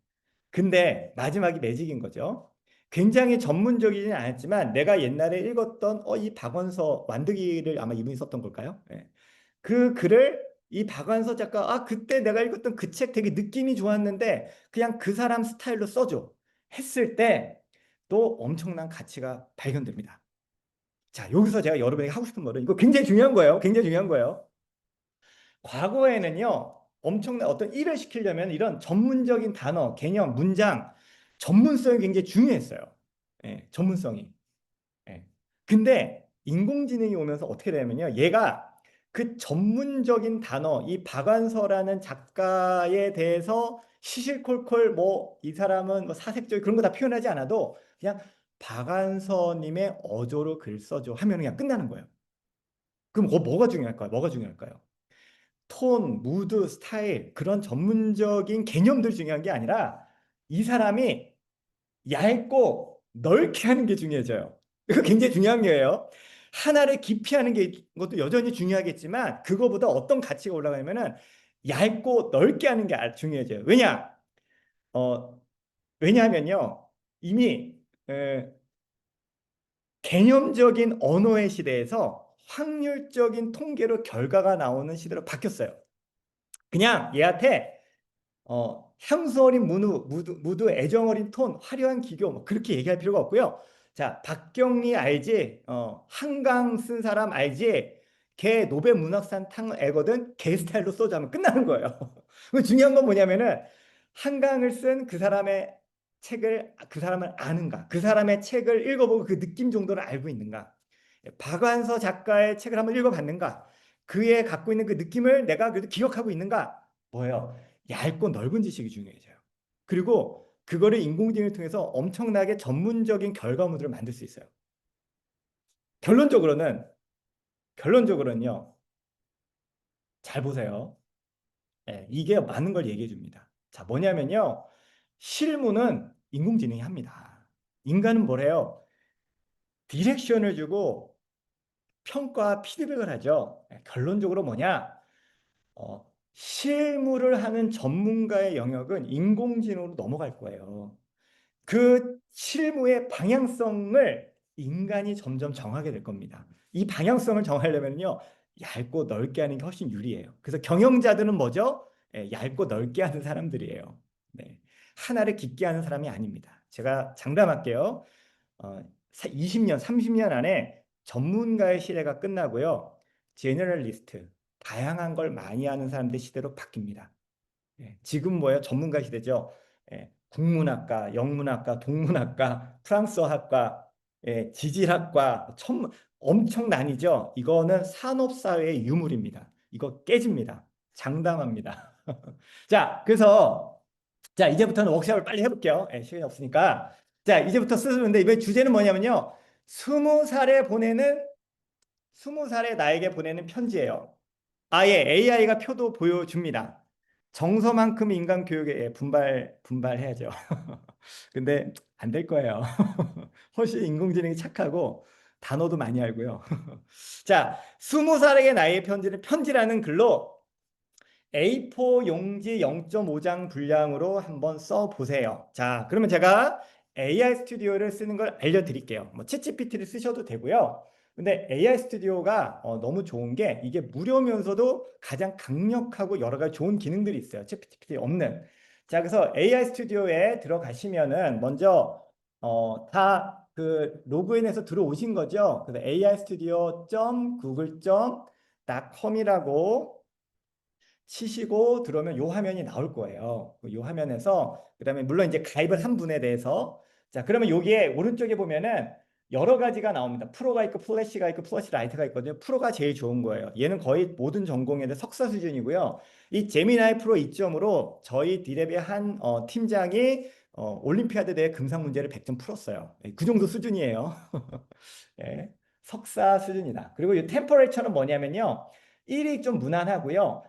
근데 마지막이 매직인 거죠. 굉장히 전문적이지는 않았지만 내가 옛날에 읽었던 이 박원서 완득이를 아마 이분이 썼던 걸까요? 예. 그 글을 이 박완서 작가 그때 내가 읽었던 그 책 되게 느낌이 좋았는데 그냥 그 사람 스타일로 써줘 했을 때 또 엄청난 가치가 발견됩니다. 자, 여기서 제가 여러분에게 하고 싶은 말은 이거 굉장히 중요한 거예요. 굉장히 중요한 거예요. 과거에는요, 엄청난 어떤 일을 시키려면 이런 전문적인 단어, 개념, 문장, 전문성이 굉장히 중요했어요. 예, 전문성이. 예. 근데 인공지능이 오면서 어떻게 되냐면요. 얘가 그 전문적인 단어, 이 박완서라는 작가에 대해서 시시콜콜 뭐 이 사람은 뭐 사색적 그런 거 다 표현하지 않아도 그냥 박완서님의 어조로 글 써줘 하면 그냥 끝나는 거예요. 그럼 뭐가 중요할까요? 뭐가 중요할까요? 톤, 무드, 스타일 그런 전문적인 개념들 중요한 게 아니라 이 사람이 얇고 넓게 하는 게 중요해져요. 이거 굉장히 중요한 거예요. 하나를 깊이 하는 것도 여전히 중요하겠지만 그거보다 어떤 가치가 올라가냐면은 얇고 넓게 하는 게 중요해져요. 어, 왜냐하면요. 이미 개념적인 언어의 시대에서 확률적인 통계로 결과가 나오는 시대로 바뀌었어요. 그냥 얘한테 향수 어린 무드, 애정 어린 톤, 화려한 기교, 뭐 그렇게 얘기할 필요가 없고요. 자, 박경리 알지? 한강 쓴 사람 알지? 걔 노벨 문학상 탄 애거든? 걔 스타일로 써자면 끝나는 거예요. 중요한 건 뭐냐면은 한강을 쓴 그 사람의 책을 그 사람을 아는가? 그 사람의 책을 읽어보고 그 느낌 정도를 알고 있는가? 박완서 작가의 책을 한번 읽어봤는가? 그의 갖고 있는 그 느낌을 내가 그래도 기억하고 있는가? 뭐예요? 얇고 넓은 지식이 중요해져요. 그리고 그거를 인공지능을 통해서 엄청나게 전문적인 결과물들을 만들 수 있어요. 결론적으로는요. 잘 보세요. 예, 이게 많은 걸 얘기해 줍니다. 자, 뭐냐면요. 실무는 인공지능이 합니다. 인간은 뭐래요? 디렉션을 주고 평가, 피드백을 하죠. 예, 결론적으로 뭐냐? 실무를 하는 전문가의 영역은 인공지능으로 넘어갈 거예요. 그 실무의 방향성을 인간이 점점 정하게 될 겁니다. 이 방향성을 정하려면요, 얇고 넓게 하는 게 훨씬 유리해요. 그래서 경영자들은 뭐죠? 얇고 넓게 하는 사람들이에요. 네. 하나를 깊게 하는 사람이 아닙니다. 제가 장담할게요. 20년, 30년 안에 전문가의 시대가 끝나고요. 제너럴리스트, 다양한 걸 많이 하는 사람들 시대로 바뀝니다. 지금 뭐예요? 전문가 시대죠. 국문학과, 영문학과, 동문학과, 프랑스어학과, 지질학과, 엄청 나뉘죠. 이거는 산업사회의 유물입니다. 이거 깨집니다. 장담합니다. 자, 그래서 자 이제부터는 워크숍을 빨리 해볼게요. 시간이 없으니까. 자, 이제부터 쓰는데 이번 주제는 뭐냐면요. 20살에 보내는 20살에 나에게 보내는 편지예요. 아예 AI가 표도 보여줍니다. 정서만큼 인간 교육에 분발해야죠. 근데 안 될 거예요. 훨씬 인공지능이 착하고 단어도 많이 알고요. 자, 20살에게 나의 편지는 편지라는 글로 A4 용지 0.5장 분량으로 한번 써보세요. 자, 그러면 제가 AI 스튜디오를 쓰는 걸 알려드릴게요. 뭐 챗GPT를 쓰셔도 되고요. 근데 AI 스튜디오가 너무 좋은 게 이게 무료면서도 가장 강력하고 여러 가지 좋은 기능들이 있어요. 챗GPT 없는. 자, 그래서 AI 스튜디오에 들어가시면은 먼저 다 그 로그인해서 들어오신 거죠. 그래서 aistudio.google.com이라고 치시고 들어오면 요 화면이 나올 거예요. 요 화면에서 그다음에 물론 이제 가입을 한 분에 대해서 자 그러면 여기에 오른쪽에 보면은 여러 가지가 나옵니다. 프로가 있고 플래시가 있고 플래시 라이트가 있거든요. 프로가 제일 좋은 거예요. 얘는 거의 모든 전공에 대해 석사 수준이고요. 이 제미나이 프로 2점으로 저희 디랩의 한 팀장이 올림피아드 대회 금상 문제를 100점 풀었어요. 그 정도 수준이에요. 예, 석사 수준이다. 그리고 이 템퍼레처는 뭐냐면요. 1이 좀 무난하고요.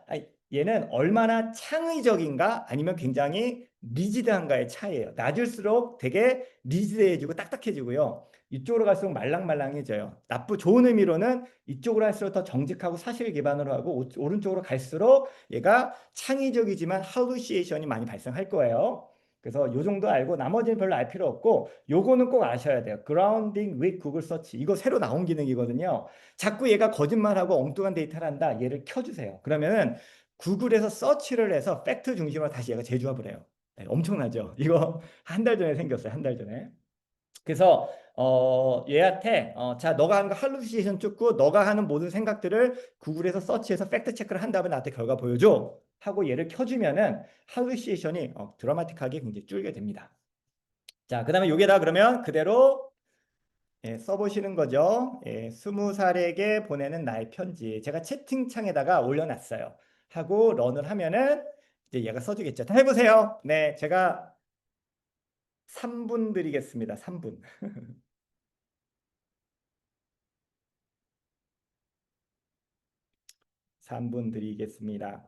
얘는 얼마나 창의적인가 아니면 굉장히 리지드한가의 차이예요. 낮을수록 되게 리지드해지고 딱딱해지고요. 이쪽으로 갈수록 말랑말랑해져요. 좋은 의미로는 이쪽으로 할수록 더 정직하고 사실 기반으로 하고 오른쪽으로 갈수록 얘가 창의적이지만 할루시에이션이 많이 발생할 거예요. 그래서 요 정도 알고 나머지는 별로 알 필요 없고 요거는 꼭 아셔야 돼요. Grounding with Google Search. 이거 새로 나온 기능이거든요. 자꾸 얘가 거짓말하고 엉뚱한 데이터를 한다. 얘를 켜주세요. 그러면은 구글에서 서치를 해서 팩트 중심으로 다시 얘가 재조합을 해요. 네, 엄청나죠? 이거 한 달 전에 생겼어요. 한 달 전에. 그래서 얘한테 자 너가 하는 거 할루시에이션 찍고 너가 하는 모든 생각들을 구글에서 서치해서 팩트 체크를 한 다음에 나한테 결과 보여줘 하고 얘를 켜주면은 할루시에이션이 드라마틱하게 굉장히 줄게 됩니다. 자 그다음에 여기다 그러면 그대로 써보시는 거죠. 20살에게 보내는 나의 편지. 제가 채팅창에다가 올려놨어요. 하고 런을 하면은 이제 얘가 써주겠죠. 다 해보세요. 네, 제가 3분 드리겠습니다. 3분. 3분 드리겠습니다.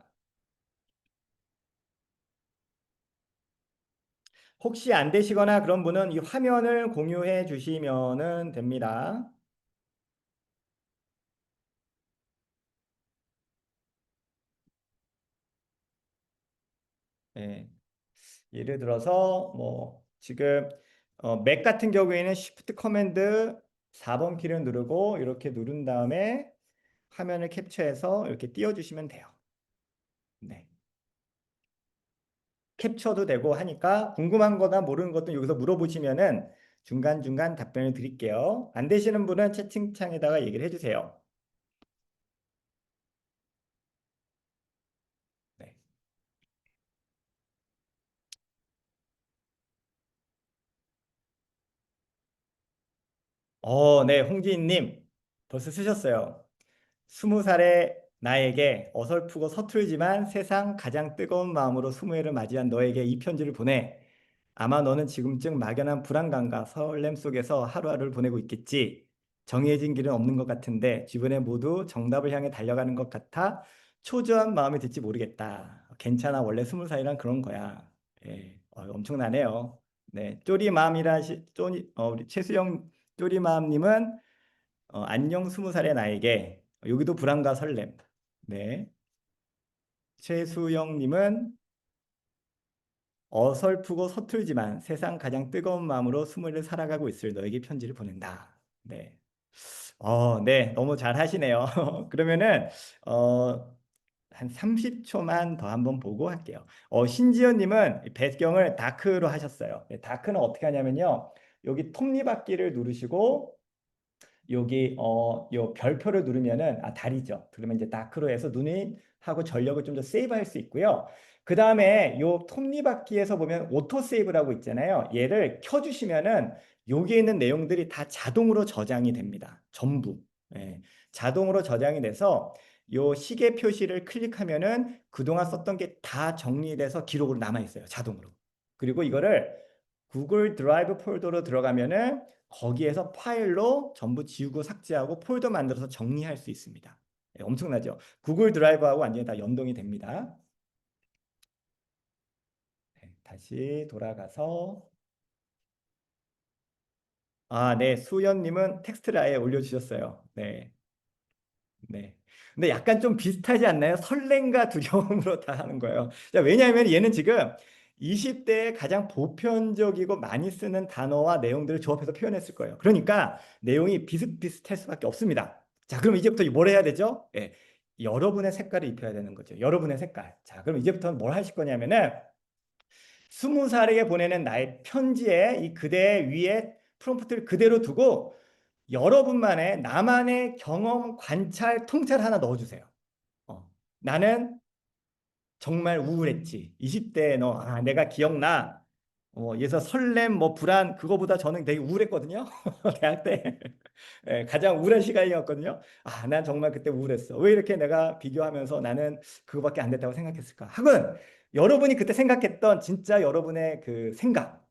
혹시 안 되시거나 그런 분은 이 화면을 공유해 주시면 됩니다. 네. 예를 들어서 뭐 지금 맥 같은 경우에는 Shift 커맨드 4번 키를 누르고 이렇게 누른 다음에 화면을 캡처해서 이렇게 띄워주시면 돼요. 네. 캡처도 되고 하니까 궁금한 거나 모르는 것도 여기서 물어보시면은 중간중간 답변을 드릴게요. 안 되시는 분은 채팅창에다가 얘기를 해주세요. 네. 네, 홍지인님 벌써 쓰셨어요. 20살의 나에게 어설프고 서툴지만 세상 가장 뜨거운 마음으로 20회를 맞이한 너에게 이 편지를 보내. 아마 너는 지금쯤 막연한 불안감과 설렘 속에서 하루하루를 보내고 있겠지. 정해진 길은 없는 것 같은데 주변에 모두 정답을 향해 달려가는 것 같아 초조한 마음이 들지 모르겠다. 괜찮아. 원래 20살이란 그런 거야. 예, 엄청나네요. 네, 쪼리맘이라 우리 최수영 쪼리맘님은 안녕 20살의 나에게 여기도 불안과 설렘. 네. 최수영님은 어설프고 서툴지만 세상 가장 뜨거운 마음으로 20을 살아가고 있을 너에게 편지를 보낸다. 네. 네. 너무 잘 하시네요. 그러면은 한 30초만 더 한번 보고 할게요. 신지연님은 배경을 다크로 하셨어요. 네, 다크는 어떻게 하냐면요. 여기 톱니바퀴를 누르시고 여기 요 별표를 누르면은 달이죠. 그러면 이제 다크로 해서 눈이 하고 전력을 좀 더 세이브할 수 있고요. 그 다음에 요 톱니바퀴에서 보면 오토 세이브라고 있잖아요. 얘를 켜주시면은 여기에 있는 내용들이 다 자동으로 저장이 됩니다. 전부. 예, 자동으로 저장이 돼서 요 시계 표시를 클릭하면은 그동안 썼던 게 다 정리돼서 기록으로 남아 있어요. 자동으로. 그리고 이거를 구글 드라이브 폴더로 들어가면은 거기에서 파일로 전부 지우고 삭제하고 폴더 만들어서 정리할 수 있습니다. 엄청나죠? 구글 드라이브하고 완전히 다 연동이 됩니다. 다시 돌아가서 네, 수연님은 텍스트를 아예 올려주셨어요. 네, 네. 근데 약간 좀 비슷하지 않나요? 설렘과 두려움으로 다 하는 거예요. 자, 왜냐하면 얘는 지금 20대에 가장 보편적이고 많이 쓰는 단어와 내용들을 조합해서 표현했을 거예요. 그러니까 내용이 비슷비슷할 수밖에 없습니다. 자, 그럼 이제부터 뭘 해야 되죠? 예, 여러분의 색깔을 입혀야 되는 거죠. 여러분의 색깔. 자, 그럼 이제부터는 뭘 하실 거냐면은 20살에게 보내는 나의 편지에 이 그대 위에 프롬프트를 그대로 두고 여러분만의 나만의 경험, 관찰, 통찰 하나 넣어주세요. 나는 정말 우울했지. 20대에 내가 기억나. 예서 설렘, 뭐 불안, 그거보다 저는 되게 우울했거든요. 대학 때. 예, 가장 우울한 시간이었거든요. 난 정말 그때 우울했어. 왜 이렇게 내가 비교하면서 나는 그거밖에 안 됐다고 생각했을까? 하건 여러분이 그때 생각했던 진짜 여러분의 그 생각,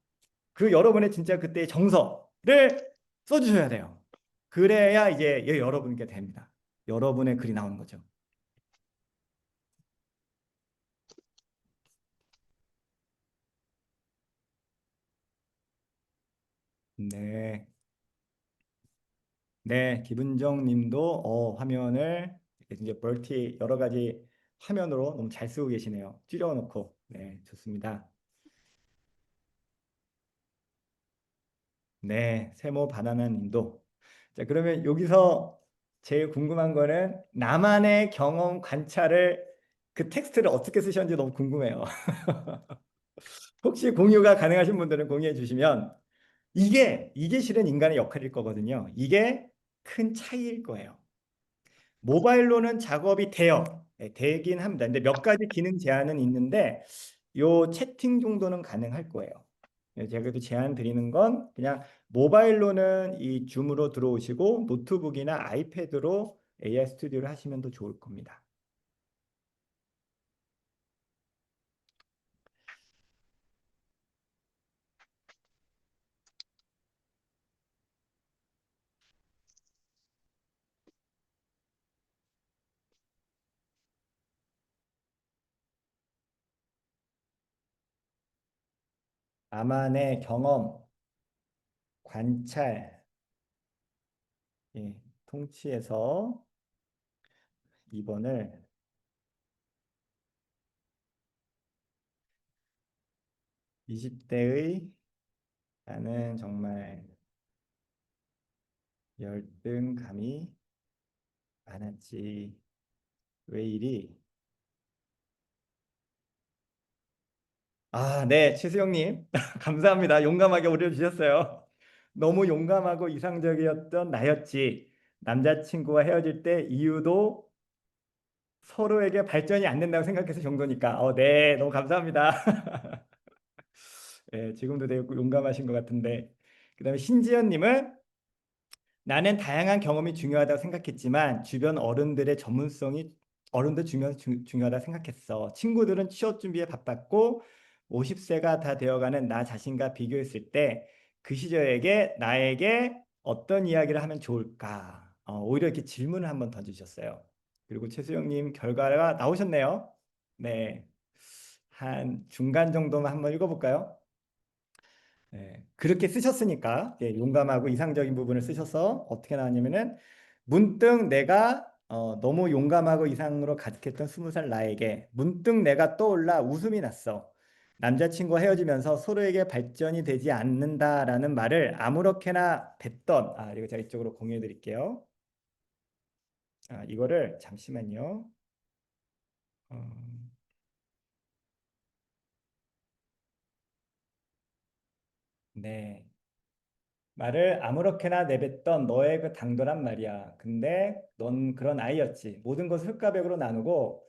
그 여러분의 진짜 그때의 정서를 써주셔야 돼요. 그래야 이제 여러분께 됩니다. 여러분의 글이 나오는 거죠. 네. 네, 김은정 님도 화면을 이제 멀티 여러 가지 화면으로 너무 잘 쓰고 계시네요. 줄여놓고. 네, 좋습니다. 네, 세모 바나나 님도. 자, 그러면 여기서 제일 궁금한 거는 나만의 경험 관찰을 그 텍스트를 어떻게 쓰셨는지 너무 궁금해요. 혹시 공유가 가능하신 분들은 공유해 주시면 이게 실은 인간의 역할일 거거든요. 이게 큰 차이일 거예요. 모바일로는 작업이 돼요. 네, 되긴 합니다. 근데 몇 가지 기능 제한은 있는데 요 채팅 정도는 가능할 거예요. 제가 그래도 제안 드리는 건 그냥 모바일로는 이 줌으로 들어오시고 노트북이나 아이패드로 AI 스튜디오를 하시면 더 좋을 겁니다. 나만의 경험, 관찰, 통치해서 2번을 20대의 나는 정말 열등감이 많았지. 왜 이리? 네, 최수영님. 감사합니다. 용감하게 올려주셨어요. 너무 용감하고 이상적이었던 나였지. 남자친구와 헤어질 때 이유도 서로에게 발전이 안 된다고 생각해서 정도니까. 네, 너무 감사합니다. 네, 지금도 되게 용감하신 것 같은데. 그다음에 신지연님은 나는 다양한 경험이 중요하다고 생각했지만 주변 어른들의 전문성이 어른도 중요하다 생각했어. 친구들은 취업 준비에 바빴고 50세가 다 되어가는 나 자신과 비교했을 때 그 시절에게 나에게 어떤 이야기를 하면 좋을까? 오히려 이렇게 질문을 한번 던지셨어요. 그리고 최수영님 결과가 나오셨네요. 네, 한 중간 정도만 한번 읽어볼까요? 그렇게 쓰셨으니까 용감하고 이상적인 부분을 쓰셔서 어떻게 나왔냐면은 문득 내가 너무 용감하고 이상으로 가득했던 20살 나에게 문득 내가 떠올라 웃음이 났어. 남자친구와 헤어지면서 서로에게 발전이 되지 않는다라는 말을 아무렇게나 뱉던 이거 제가 이쪽으로 공유해 드릴게요. 이거를 잠시만요. 어, 네. 말을 아무렇게나 내뱉던 너의 그 당돌한 말이야. 근데 넌 그런 아이였지. 모든 것을 흙과 벽으로 나누고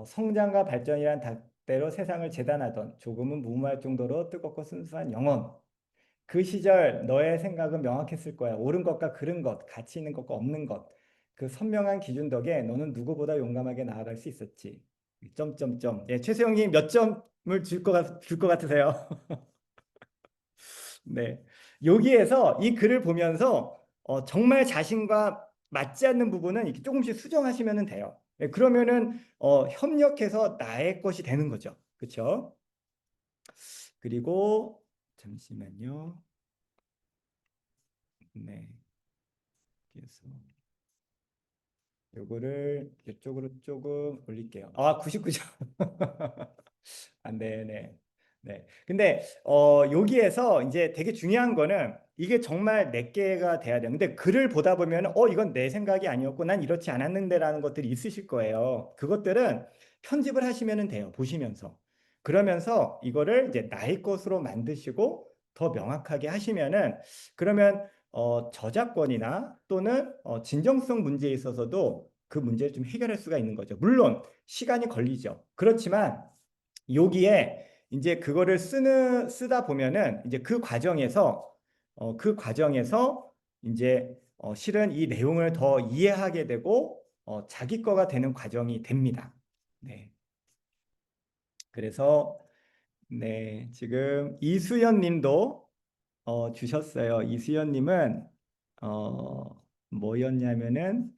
성장과 발전이란 잣대로 세상을 재단하던 조금은 무모할 정도로 뜨겁고 순수한 영혼. 그 시절 너의 생각은 명확했을 거야. 옳은 것과 그른 것, 가치 있는 것과 없는 것. 그 선명한 기준 덕에 너는 누구보다 용감하게 나아갈 수 있었지. 점점점. 최수영님 몇 점을 줄 것 같으세요? 네. 여기에서 이 글을 보면서 정말 자신과 맞지 않는 부분은 이렇게 조금씩 수정하시면 돼요. 그러면은 협력해서 나의 것이 되는 거죠. 그렇죠? 그리고 잠시만요. 네. 그래서 요거를 이쪽으로 조금 올릴게요. 99점. 네네. 네. 근데 여기에서 이제 되게 중요한 거는 이게 정말 내 개가 돼야 돼요. 근데 글을 보다 보면 이건 내 생각이 아니었고 난 이렇지 않았는데라는 것들이 있으실 거예요. 그것들은 편집을 하시면 돼요. 보시면서. 그러면서 이거를 이제 나의 것으로 만드시고 더 명확하게 하시면은 그러면 저작권이나 또는 진정성 문제에 있어서도 그 문제를 좀 해결할 수가 있는 거죠. 물론 시간이 걸리죠. 그렇지만 여기에 이제 그거를 쓰다 보면은 이제 그 과정에서 이제 실은 이 내용을 더 이해하게 되고 자기 거가 되는 과정이 됩니다. 네. 그래서 네, 지금 이수연 님도 주셨어요. 이수연 님은 뭐였냐면은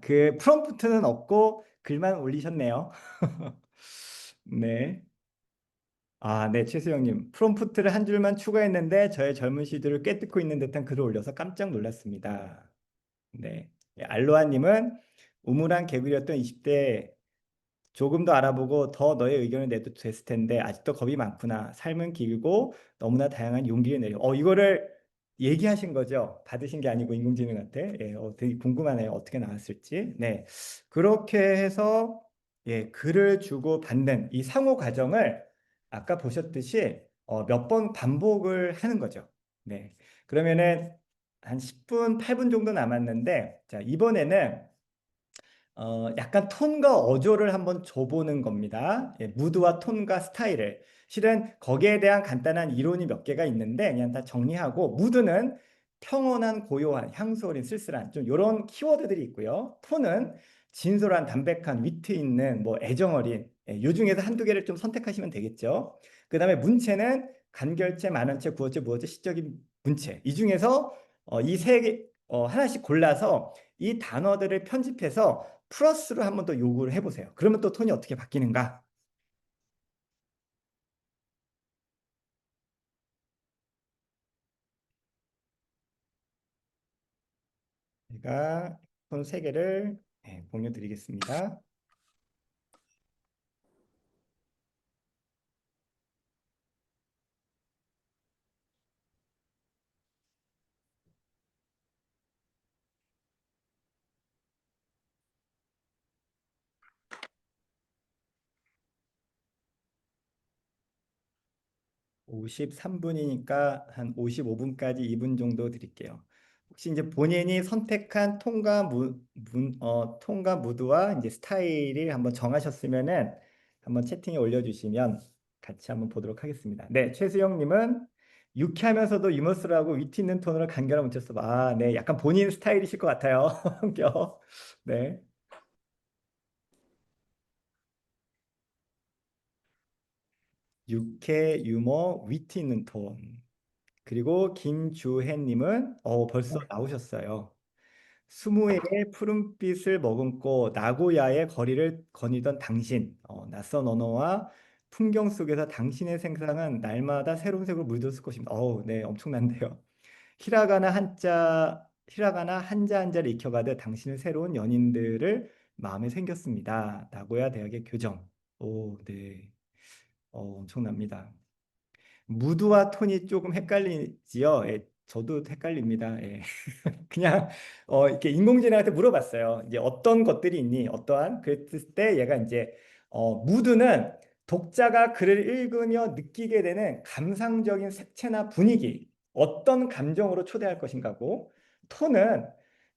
그 프롬프트는 없고 글만 올리셨네요. 네. 네, 최수영님. 프롬프트를 한 줄만 추가했는데 저의 젊은 시들을 꿰뚫고 있는 듯한 글을 올려서 깜짝 놀랐습니다. 네. 알로하님은 우물한 개구리였던 20대 조금 더 알아보고 더 너의 의견을 내도 됐을 텐데 아직도 겁이 많구나. 삶은 길고 너무나 다양한 용기를 내려. 이거를 얘기하신 거죠? 받으신 게 아니고 인공지능한테. 예, 되게 궁금하네요. 어떻게 나왔을지. 네. 그렇게 해서 글을 주고 받는 이 상호 과정을 아까 보셨듯이 몇 번 반복을 하는 거죠. 네. 그러면은 한 10분, 8분 정도 남았는데 자, 이번에는 약간 톤과 어조를 한번 줘보는 겁니다. 무드와 톤과 스타일을. 실은 거기에 대한 간단한 이론이 몇 개가 있는데 그냥 다 정리하고 무드는 평온한, 고요한, 향수 어린, 쓸쓸한 좀 이런 키워드들이 있고요. 톤은 진솔한, 담백한, 위트 있는, 뭐 애정 어린 요 중에서 한두 개를 좀 선택하시면 되겠죠. 그 다음에 문체는 간결체, 만원체, 구어체, 무어체, 시적인 문체. 이 중에서 이 세 개, 하나씩 골라서 이 단어들을 편집해서 플러스로 한번 더 요구를 해보세요. 그러면 또 톤이 어떻게 바뀌는가? 제가 톤 3개를 공유 드리겠습니다. 53분이니까 한 55분까지 2분 정도 드릴게요. 혹시 이제 본인이 선택한 톤과 무드와 이제 스타일을 한번 정하셨으면은 한번 채팅에 올려주시면 같이 한번 보도록 하겠습니다. 네, 최수영님은 유쾌하면서도 유머스하고 위트 있는 톤으로 간결한 문자 써. 네, 약간 본인 스타일이실 것 같아요. 성격. 네. 유쾌, 유머, 위트 있는 톤. 그리고 김주혜님은 벌써 나오셨어요. 스무에게 푸른빛을 머금고 나고야의 거리를 거니던 당신, 낯선 언어와 풍경 속에서 당신의 생상은 날마다 새로운 색으로 물들었을 것입니다. 네, 엄청난데요. 히라가나 한자 한자를 익혀가듯 당신은 새로운 연인들을 마음에 생겼습니다. 나고야 대학의 교정. 네, 엄청납니다. 무드와 톤이 조금 헷갈리지요. 저도 헷갈립니다. 그냥 이렇게 인공지능한테 물어봤어요. 이제 어떤 것들이 있니? 어떠한? 그랬을 때 얘가 이제 무드는 독자가 글을 읽으며 느끼게 되는 감상적인 색채나 분위기, 어떤 감정으로 초대할 것인가고, 톤은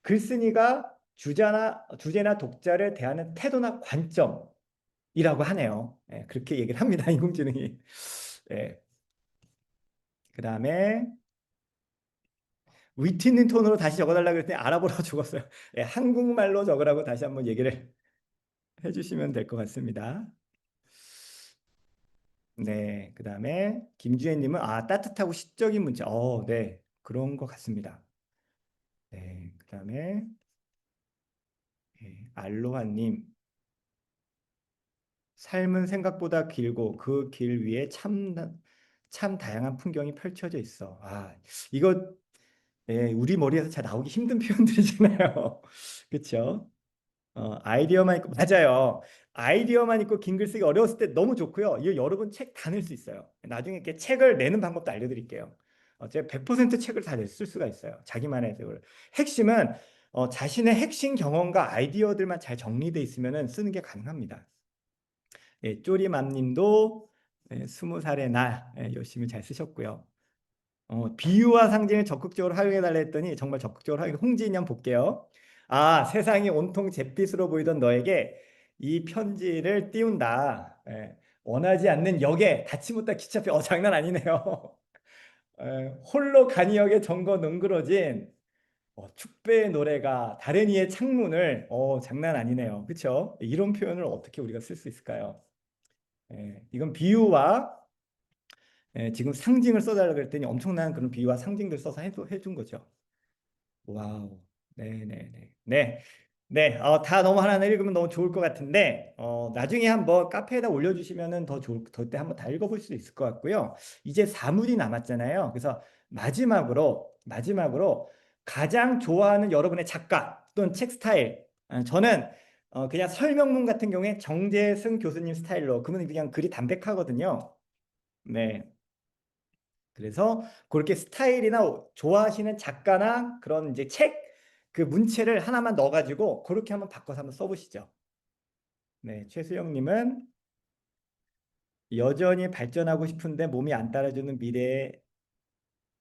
글쓴이가 주제나 독자를 대하는 태도나 관점이라고 하네요. 그렇게 얘기를 합니다. 인공지능이. 예. 그 다음에 위트 있는 톤으로 다시 적어달라 그랬더니 알아보라고 적었어요. 한국말로 적으라고 다시 한번 얘기를 해주시면 될 것 같습니다. 네, 그 다음에 김주혜님은 따뜻하고 시적인 문자. 네, 그런 것 같습니다. 네, 그 다음에 알로하님, 삶은 생각보다 길고 그 길 위에 참 다양한 풍경이 펼쳐져 있어. 이거 우리 머리에서 잘 나오기 힘든 표현들이잖아요. 그렇죠? 아이디어만 있고 맞아요. 아이디어만 있고 긴 글 쓰기 어려웠을 때 너무 좋고요. 이거 여러분 책 다 낼 수 있어요. 나중에 이렇게 책을 내는 방법도 알려드릴게요. 제가 100% 책을 다 쓸 수가 있어요. 자기만의 그걸. 핵심은 자신의 핵심 경험과 아이디어들만 잘 정리돼 있으면 쓰는 게 가능합니다. 예, 쪼리맘님도 20살의 나 열심히 잘 쓰셨고요. 비유와 상징을 적극적으로 활용해 달라 했더니 정말 적극적으로 활용해. 홍진이 한 볼게요. 세상이 온통 잿빛으로 보이던 너에게 이 편지를 띄운다. 원하지 않는 역에 닿지 못한 기차표. 장난 아니네요. 홀로 간이역에 정거 능그러진 축배의 노래가 다른 이의 창문을 장난 아니네요. 그렇죠? 이런 표현을 어떻게 우리가 쓸 수 있을까요? 이건 비유와 지금 상징을 써달라고 그랬더니 엄청난 그런 비유와 상징들 써서 해준 거죠. 와우. 네네네. 네. 네. 다 너무 하나 읽으면 너무 좋을 것 같은데, 나중에 한번 카페에다 올려주시면은 더 좋을, 때 한번 다 읽어볼 수 있을 것 같고요. 이제 4물이 남았잖아요. 그래서 마지막으로 가장 좋아하는 여러분의 작가 또는 책 스타일. 저는 그냥 설명문 같은 경우에 정재승 교수님 스타일로, 그분은 그냥 글이 담백하거든요. 네. 그래서 그렇게 스타일이나 좋아하시는 작가나 그런 이제 책 그 문체를 하나만 넣어가지고 그렇게 한번 바꿔서 한번 써보시죠. 네, 최수영님은 여전히 발전하고 싶은데 몸이 안 따라주는 미래의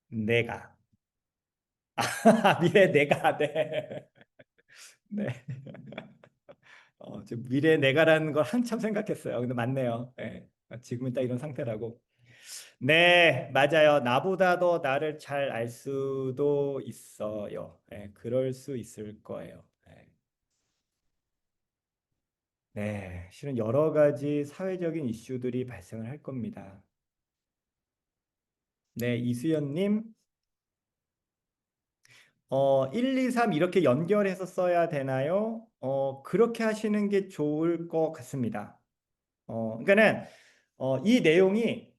내가. 미래의 내가. 네. 네. 미래의 내가라는 걸 한참 생각했어요. 근데 맞네요. 네. 지금은 딱 이런 상태라고. 네, 맞아요. 나보다 더 나를 잘 알 수도 있어요. 그럴 수 있을 거예요. 실은 여러 가지 사회적인 이슈들이 발생을 할 겁니다. 네, 이수연님, 1, 2, 3 이렇게 연결해서 써야 되나요? 그렇게 하시는 게 좋을 것 같습니다. 그러니까는 이 내용이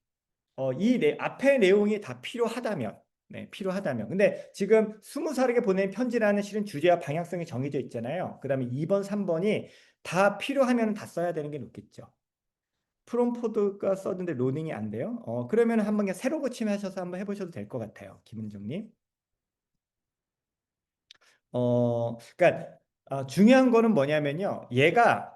앞에 내용이 다 필요하다면, 네, 필요하다면. 근데 지금 20살에게 보낸 편지라는 실은 주제와 방향성이 정해져 있잖아요. 그 다음에 2번, 3번이 다 필요하면 다 써야 되는 게 좋겠죠. 프롬포드가 써는데 로딩이 안 돼요. 그러면 한번 그냥 새로 고침하셔서 한번 해보셔도 될 것 같아요. 김은정님. 그러니까 중요한 거는 뭐냐면요. 얘가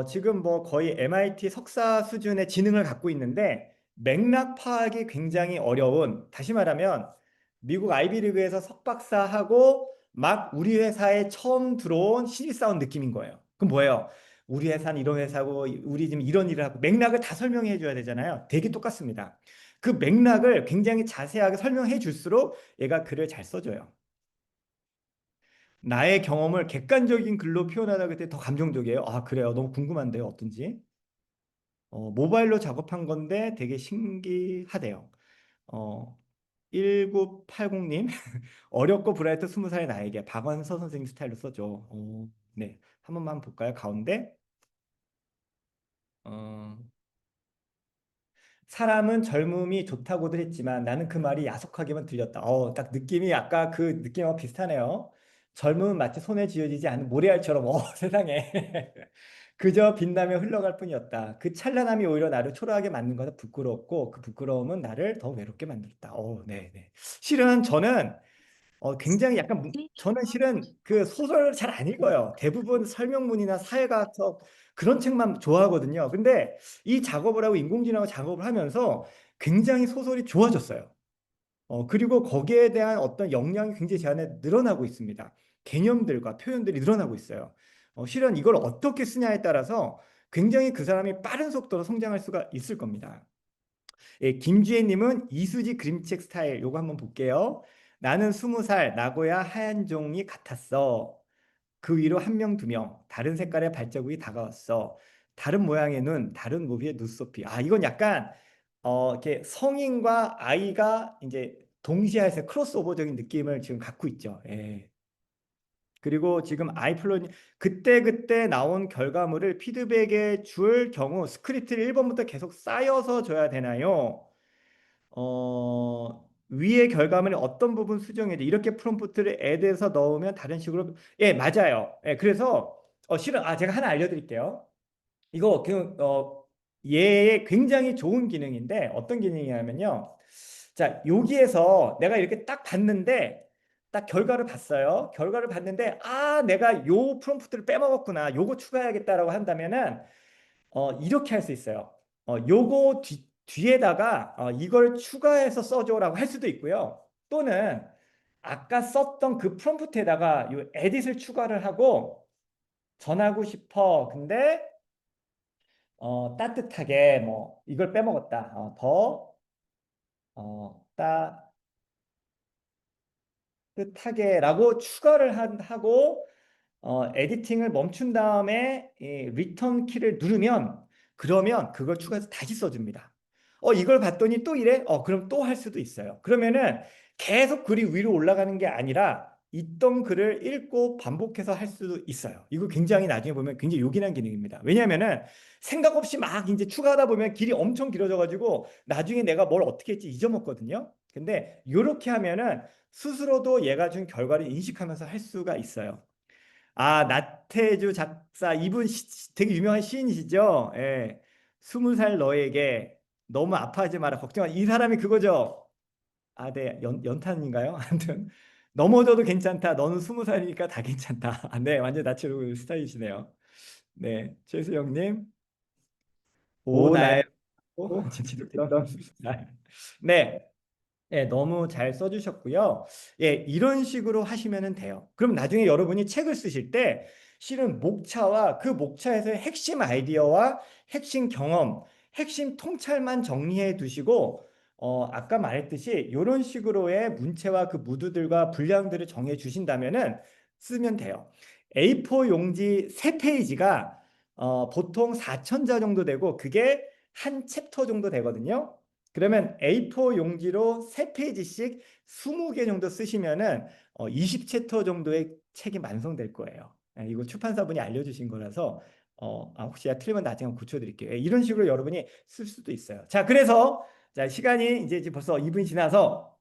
지금 뭐 거의 MIT 석사 수준의 지능을 갖고 있는데 맥락 파악이 굉장히 어려운, 다시 말하면 미국 아이비리그에서 석박사하고 막 우리 회사에 처음 들어온 신입사원 느낌인 거예요. 그럼 뭐예요? 우리 회사는 이런 회사고 우리 지금 이런 일을 하고 맥락을 다 설명해 줘야 되잖아요. 되게 똑같습니다. 그 맥락을 굉장히 자세하게 설명해 줄수록 얘가 글을 잘 써줘요. 나의 경험을 객관적인 글로 표현하다 그때 더 감정적이에요. 그래요. 너무 궁금한데요. 어떤지. 모바일로 작업한 건데 되게 신기하대요. 어, 1980님, 어렵고 브라이트 20살의 나에게 박완서 선생님 스타일로 써줘. 네. 한 번만 볼까요? 가운데. 어, 사람은 젊음이 좋다고들 했지만 나는 그 말이 야속하게만 들렸다. 딱 느낌이 아까 그 느낌하고 비슷하네요. 젊음은 마치 손에 쥐어지지 않은 모래알처럼 세상에 그저 빛나며 흘러갈 뿐이었다. 그 찬란함이 오히려 나를 초라하게 만든 것은 부끄러웠고 그 부끄러움은 나를 더 외롭게 만들었다. 네, 네. 실은 저는 굉장히 약간 저는 실은 그 소설 잘 안 읽어요. 대부분 설명문이나 사회과학적 그런 책만 좋아하거든요. 근데 이 작업을 하고 인공지능하고 작업을 하면서 굉장히 소설이 좋아졌어요. 그리고 거기에 대한 어떤 역량이 굉장히 제 안에 늘어나고 있습니다. 개념들과 표현들이 늘어나고 있어요. 실은 이걸 어떻게 쓰냐에 따라서 굉장히 그 사람이 빠른 속도로 성장할 수가 있을 겁니다. 김주혜님은 이수지 그림책 스타일 요거 한번 볼게요. 나는 20살 나고야 하얀 종이 같았어. 그 위로 한 명, 두 명, 다른 색깔의 발자국이 다가왔어. 다른 모양의 눈, 다른 무비의 눈높이. 이건 약간 이렇게 성인과 아이가 이제 동시에 해서 크로스오버적인 느낌을 지금 갖고 있죠. 예. 그리고 지금 아이플론 그때 나온 결과물을 피드백해 줄 경우 스크립트를 1번부터 계속 쌓여서 줘야 되나요? 위의 결과물의 어떤 부분 수정해야 돼. 이렇게 프롬프트를 앱에서 넣으면 다른 식으로 맞아요. 그래서 실은 제가 하나 알려드릴게요. 이거 얘의 굉장히 좋은 기능인데 어떤 기능이냐면요. 자, 여기에서 내가 이렇게 딱 봤는데 딱 결과를 봤어요. 결과를 봤는데 내가 요 프롬프트를 빼먹었구나. 요거 추가해야겠다라고 한다면은 이렇게 할 수 있어요. 요거 뒤에다가 이걸 추가해서 써줘라고 할 수도 있고요. 또는 아까 썼던 그 프롬프트에다가 요 에딧을 추가를 하고 전하고 싶어. 근데 따뜻하게 뭐 이걸 빼먹었다. 따뜻하게라고 추가를 하고 에디팅을 멈춘 다음에 이 리턴 키를 누르면 그러면 그걸 추가해서 다시 써줍니다. 이걸 봤더니 또 이래? 그럼 또 할 수도 있어요. 그러면은 계속 글이 위로 올라가는 게 아니라 있던 글을 읽고 반복해서 할 수도 있어요. 이거 굉장히 나중에 보면 굉장히 요긴한 기능입니다. 왜냐하면은 생각 없이 막 이제 추가하다 보면 길이 엄청 길어져가지고 나중에 내가 뭘 어떻게 했지 잊어먹거든요. 근데 이렇게 하면은 스스로도 얘가 준 결과를 인식하면서 할 수가 있어요. 나태주 작사 이분 되게 유명한 시인이시죠? 예. 20살 너에게 너무 아파하지 마라 걱정하 이 사람이 그거죠. 네. 연탄인가요? 아무튼 넘어져도 괜찮다. 너는 20살이니까 다 괜찮다. 네. 완전 나태주 스타일이시네요. 네. 최수영님. 오 나의 지독했던 날. 네. 예, 너무 잘 써주셨고요. 예, 이런 식으로 하시면 돼요. 그럼 나중에 여러분이 책을 쓰실 때 실은 목차와 그 목차에서의 핵심 아이디어와 핵심 경험, 핵심 통찰만 정리해 두시고 아까 말했듯이 이런 식으로의 문체와 그 무드들과 분량들을 정해 주신다면은 쓰면 돼요. A4 용지 3페이지가 보통 4,000자 정도 되고 그게 한 챕터 정도 되거든요. 그러면 A4 용지로 3페이지씩 20개 정도 쓰시면은 20챕터 정도의 책이 완성될 거예요. 이거 출판사분이 알려주신 거라서 혹시 틀리면 나중에 한번 고쳐드릴게요. 이런 식으로 여러분이 쓸 수도 있어요. 자, 그래서 자, 시간이 이제 벌써 2분이 지나서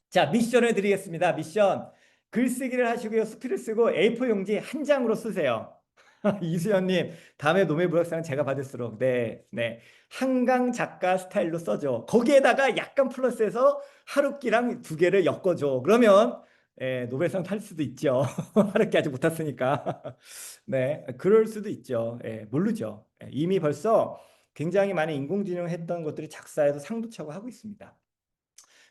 자, 미션을 드리겠습니다. 미션. 글쓰기를 하시고요. 수필을 쓰고 A4 용지 한 장으로 쓰세요. 이수연님, 다음에 노벨문학상은 제가 받을수록 네. 한강 작가 스타일로 써줘. 거기에다가 약간 플러스해서 하루키랑 2개를 엮어줘. 그러면 노벨상 탈 수도 있죠. 하루키 아직 못 탔으니까. 네, 그럴 수도 있죠. 모르죠. 이미 벌써 굉장히 많은 인공지능 했던 것들이 작사해서 상도 차고 하고 있습니다.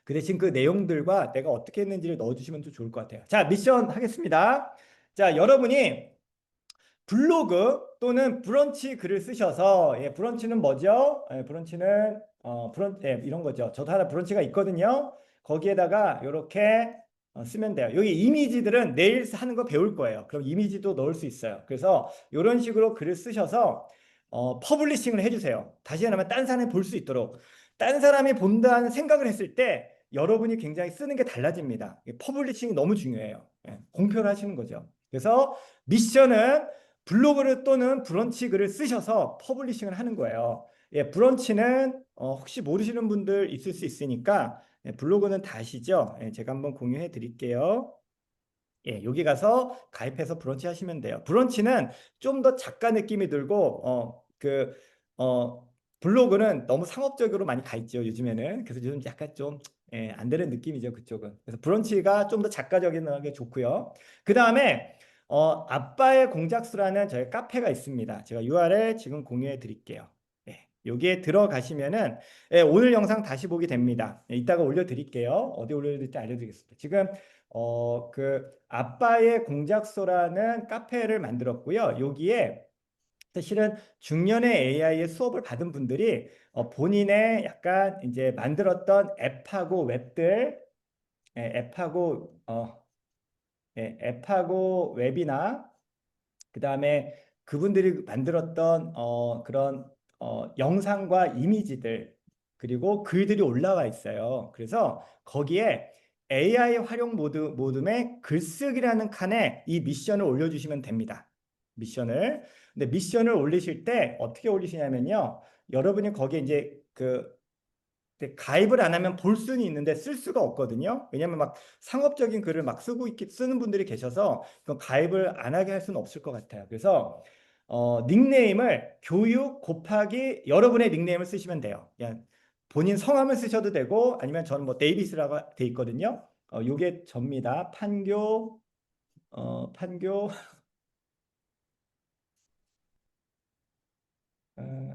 그 대신 그 내용들과 내가 어떻게 했는지를 넣어주시면 좀 좋을 것 같아요. 자, 미션 하겠습니다. 자, 여러분이 블로그 또는 브런치 글을 쓰셔서 브런치는 뭐죠? 브런치는 이런 거죠. 저도 하나 브런치가 있거든요. 거기에다가 이렇게 쓰면 돼요. 여기 이미지들은 내일 하는 거 배울 거예요. 그럼 이미지도 넣을 수 있어요. 그래서 이런 식으로 글을 쓰셔서 퍼블리싱을 해주세요. 다시 말하면 딴 사람이 볼 수 있도록. 딴 사람이 본다는 생각을 했을 때 여러분이 굉장히 쓰는 게 달라집니다. 퍼블리싱이 너무 중요해요. 공표를 하시는 거죠. 그래서 미션은 블로그를 또는 브런치 글을 쓰셔서 퍼블리싱을 하는 거예요. 브런치는 혹시 모르시는 분들 있을 수 있으니까 블로그는 다 아시죠? 제가 한번 공유해 드릴게요. 여기 가서 가입해서 브런치 하시면 돼요. 브런치는 좀 더 작가 느낌이 들고 블로그는 너무 상업적으로 많이 가 있죠, 요즘에는. 그래서 요즘 약간 좀 안 되는 느낌이죠, 그쪽은. 그래서 브런치가 좀 더 작가적인 게 좋고요. 그 다음에 아빠의 공작수라는 저희 카페가 있습니다. 제가 URL 지금 공유해 드릴게요. 여기에 들어가시면은 오늘 영상 다시 보기 됩니다. 이따가 올려드릴게요. 어디 올려드릴지 알려드리겠습니다. 지금 그 아빠의 공작소라는 카페를 만들었고요. 여기에 사실은 중년의 AI의 수업을 받은 분들이 본인의 약간 이제 만들었던 앱하고 웹들, 앱하고 웹이나 그 다음에 그분들이 만들었던 그런 영상과 이미지들 그리고 글들이 올라와 있어요. 그래서 거기에 AI 활용 모둠의 글쓰기라는 칸에 이 미션을 올려주시면 됩니다. 미션을. 근데 미션을 올리실 때 어떻게 올리시냐면요. 여러분이 거기에 이제 그 근데 가입을 안 하면 볼 수는 있는데 쓸 수가 없거든요. 왜냐면 막 상업적인 글을 막 쓰는 분들이 계셔서 그건 가입을 안 하게 할 수는 없을 것 같아요. 그래서 닉네임을 교육 곱하기 여러분의 닉네임을 쓰시면 돼요. 그냥 본인 성함을 쓰셔도 되고 아니면 저는 뭐 데이비스라고 돼 있거든요. 요게 접니다. 판교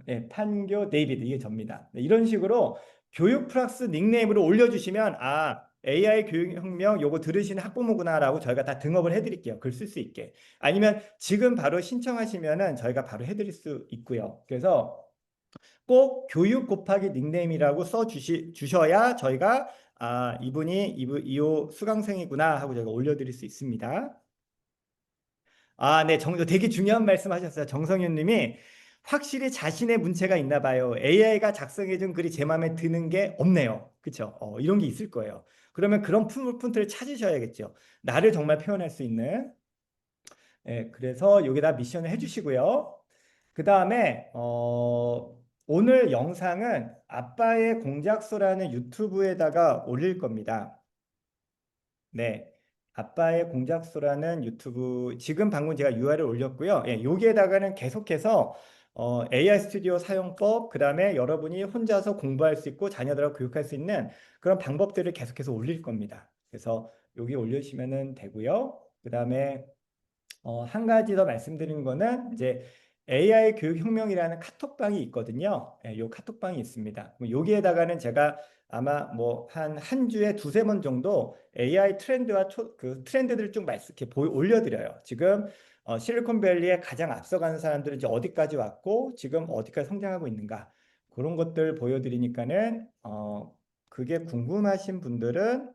네, 판교 데이비드 이게 접니다. 네, 이런 식으로 교육 플러스 닉네임으로 올려주시면 AI 교육혁명 요거 들으시는 학부모구나라고 저희가 다 등업을 해드릴게요. 글 쓸 수 있게. 아니면 지금 바로 신청하시면은 저희가 바로 해드릴 수 있고요. 그래서 꼭 교육 곱하기 닉네임이라고 주셔야 저희가 이분이 이호 수강생이구나 하고 저희가 올려드릴 수 있습니다. 네, 되게 중요한 말씀 하셨어요. 정성윤 님이 확실히 자신의 문체가 있나 봐요. AI가 작성해준 글이 제 마음에 드는 게 없네요. 그쵸? 이런 게 있을 거예요. 그러면 그런 폰트를 찾으셔야겠죠. 나를 정말 표현할 수 있는. 그래서 여기다 미션을 해주시고요. 그 다음에 오늘 영상은 아빠의 공작소라는 유튜브에다가 올릴 겁니다. 네. 아빠의 공작소라는 유튜브 지금 방금 제가 URL 올렸고요. 여기에다가는 계속해서 AI 스튜디오 사용법, 그다음에 여러분이 혼자서 공부할 수 있고 자녀들하고 교육할 수 있는 그런 방법들을 계속해서 올릴 겁니다. 그래서 여기 올려주시면 되고요. 그다음에 한 가지 더 말씀드리는 거는 이제 AI 교육혁명이라는 카톡방이 있거든요. 요 카톡방이 있습니다. 여기에다가는 제가 아마 뭐 한 주에 두세 번 정도 AI 트렌드와 그 트렌드들을 쭉 이렇게 올려드려요. 지금 실리콘밸리에 가장 앞서가는 사람들은 이제 어디까지 왔고 지금 어디까지 성장하고 있는가 그런 것들 보여드리니까는 그게 궁금하신 분들은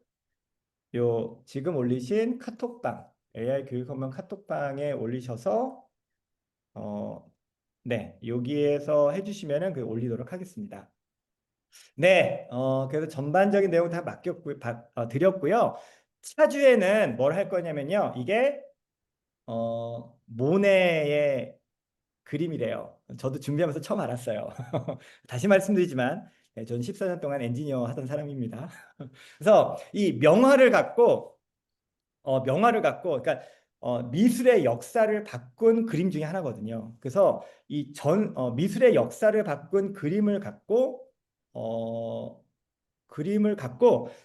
요 지금 올리신 카톡방 AI 교육혁명 카톡방에 올리셔서 네 여기에서 해주시면은 그 올리도록 하겠습니다. 네, 그래서 전반적인 내용 다 드렸고요. 차주에는 뭘 할 거냐면요, 이게 모네의 그림이래요. 저도 준비하면서 처음 알았어요. 다시 말씀드리지만 저는 14년 동안 엔지니어 하던 사람입니다. 그래서 이 명화를 갖고, 그러니까 미술의 역사를 바꾼 그림 중에 하나거든요. 그래서 이 미술의 역사를 바꾼 어,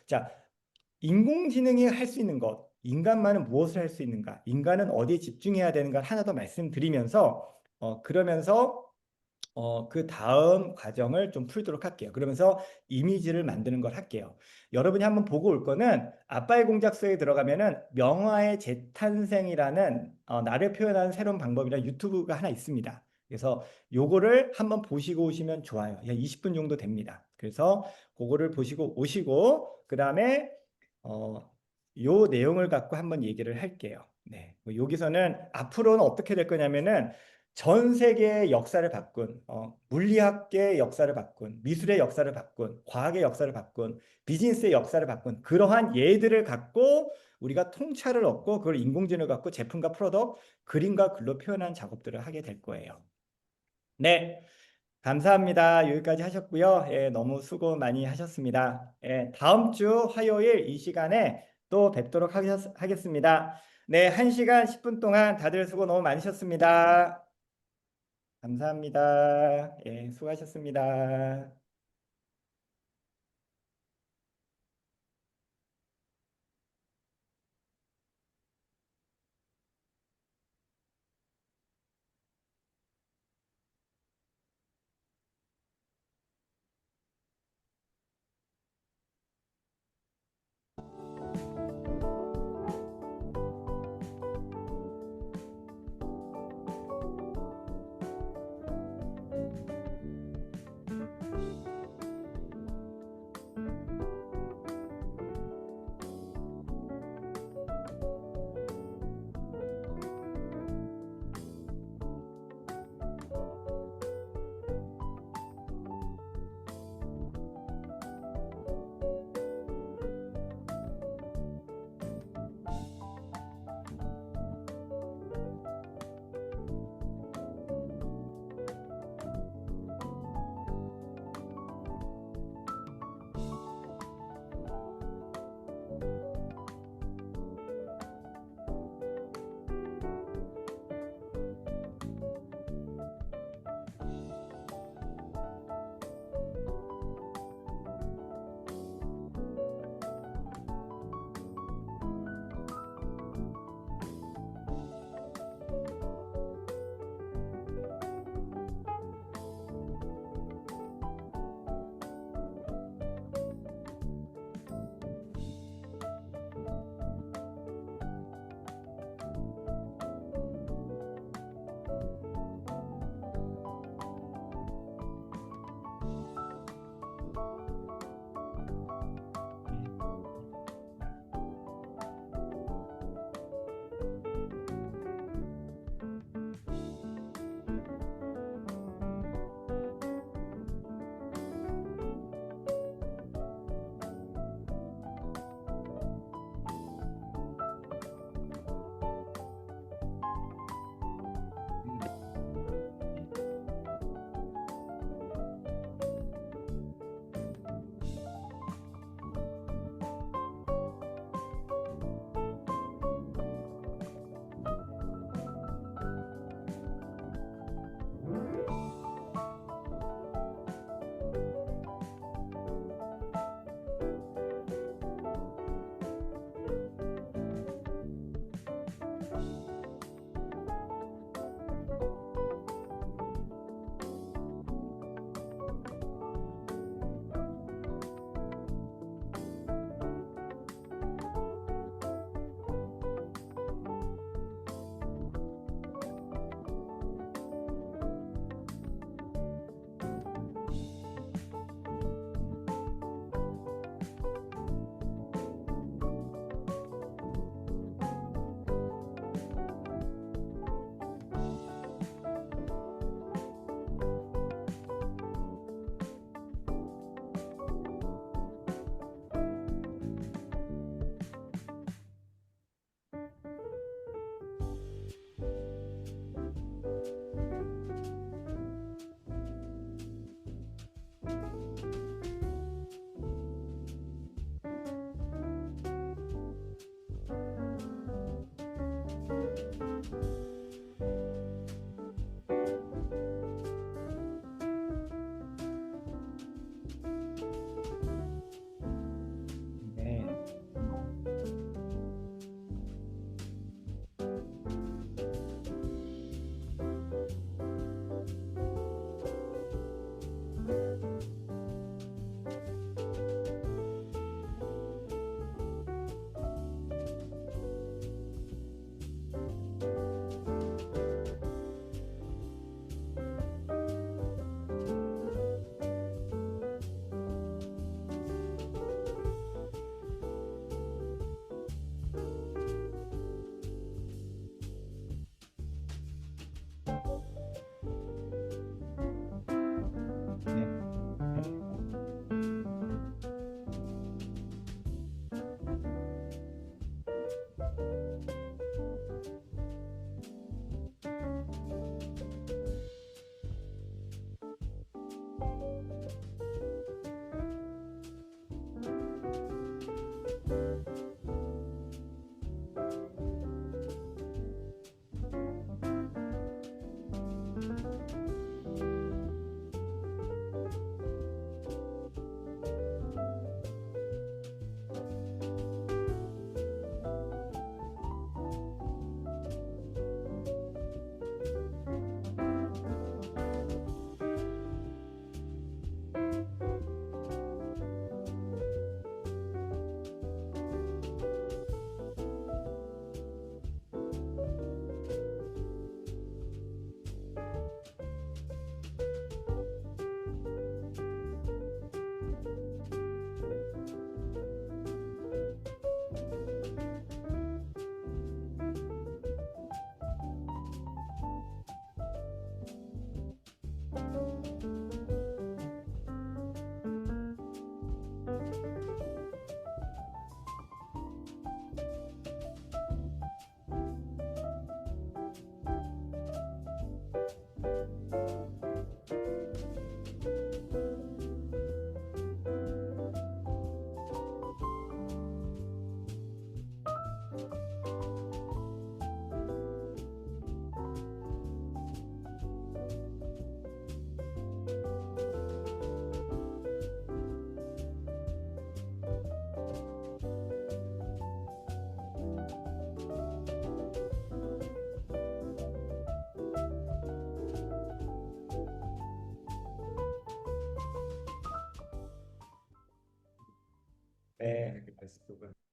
자, 인공지능이 할 수 있는 것, 인간만은 무엇을 할 수 있는가, 인간은 어디에 집중해야 되는가 하나 더 말씀드리면서, 그러면서 그 다음 과정을 좀 풀도록 할게요. 그러면서 이미지를 만드는 걸 할게요. 여러분이 한번 보고 올 거는 아빠의 공작소에 들어가면은 명화의 재탄생이라는 나를 표현하는 새로운 방법이라는 유튜브가 하나 있습니다. 그래서 요거를 한번 보시고 오시면 좋아요. 20분 정도 됩니다. 그래서 그거를 보시고 오시고 그 다음에 요 내용을 갖고 한번 얘기를 할게요. 네. 뭐 여기서는 앞으로는 어떻게 될 거냐면은 전 세계의 역사를 바꾼, 물리학계의 역사를 바꾼, 미술의 역사를 바꾼, 과학의 역사를 바꾼, 비즈니스의 역사를 바꾼 그러한 예들을 갖고 우리가 통찰을 얻고 그걸 인공지능을 갖고 제품과 프로덕트, 그림과 글로 표현하는 작업들을 하게 될 거예요. 네, 감사합니다. 여기까지 하셨고요. 너무 수고 많이 하셨습니다. 다음 주 화요일 이 시간에 또 뵙도록 하겠습니다. 네, 1시간 10분 동안 다들 수고 너무 많으셨습니다. 감사합니다. 수고하셨습니다. 네.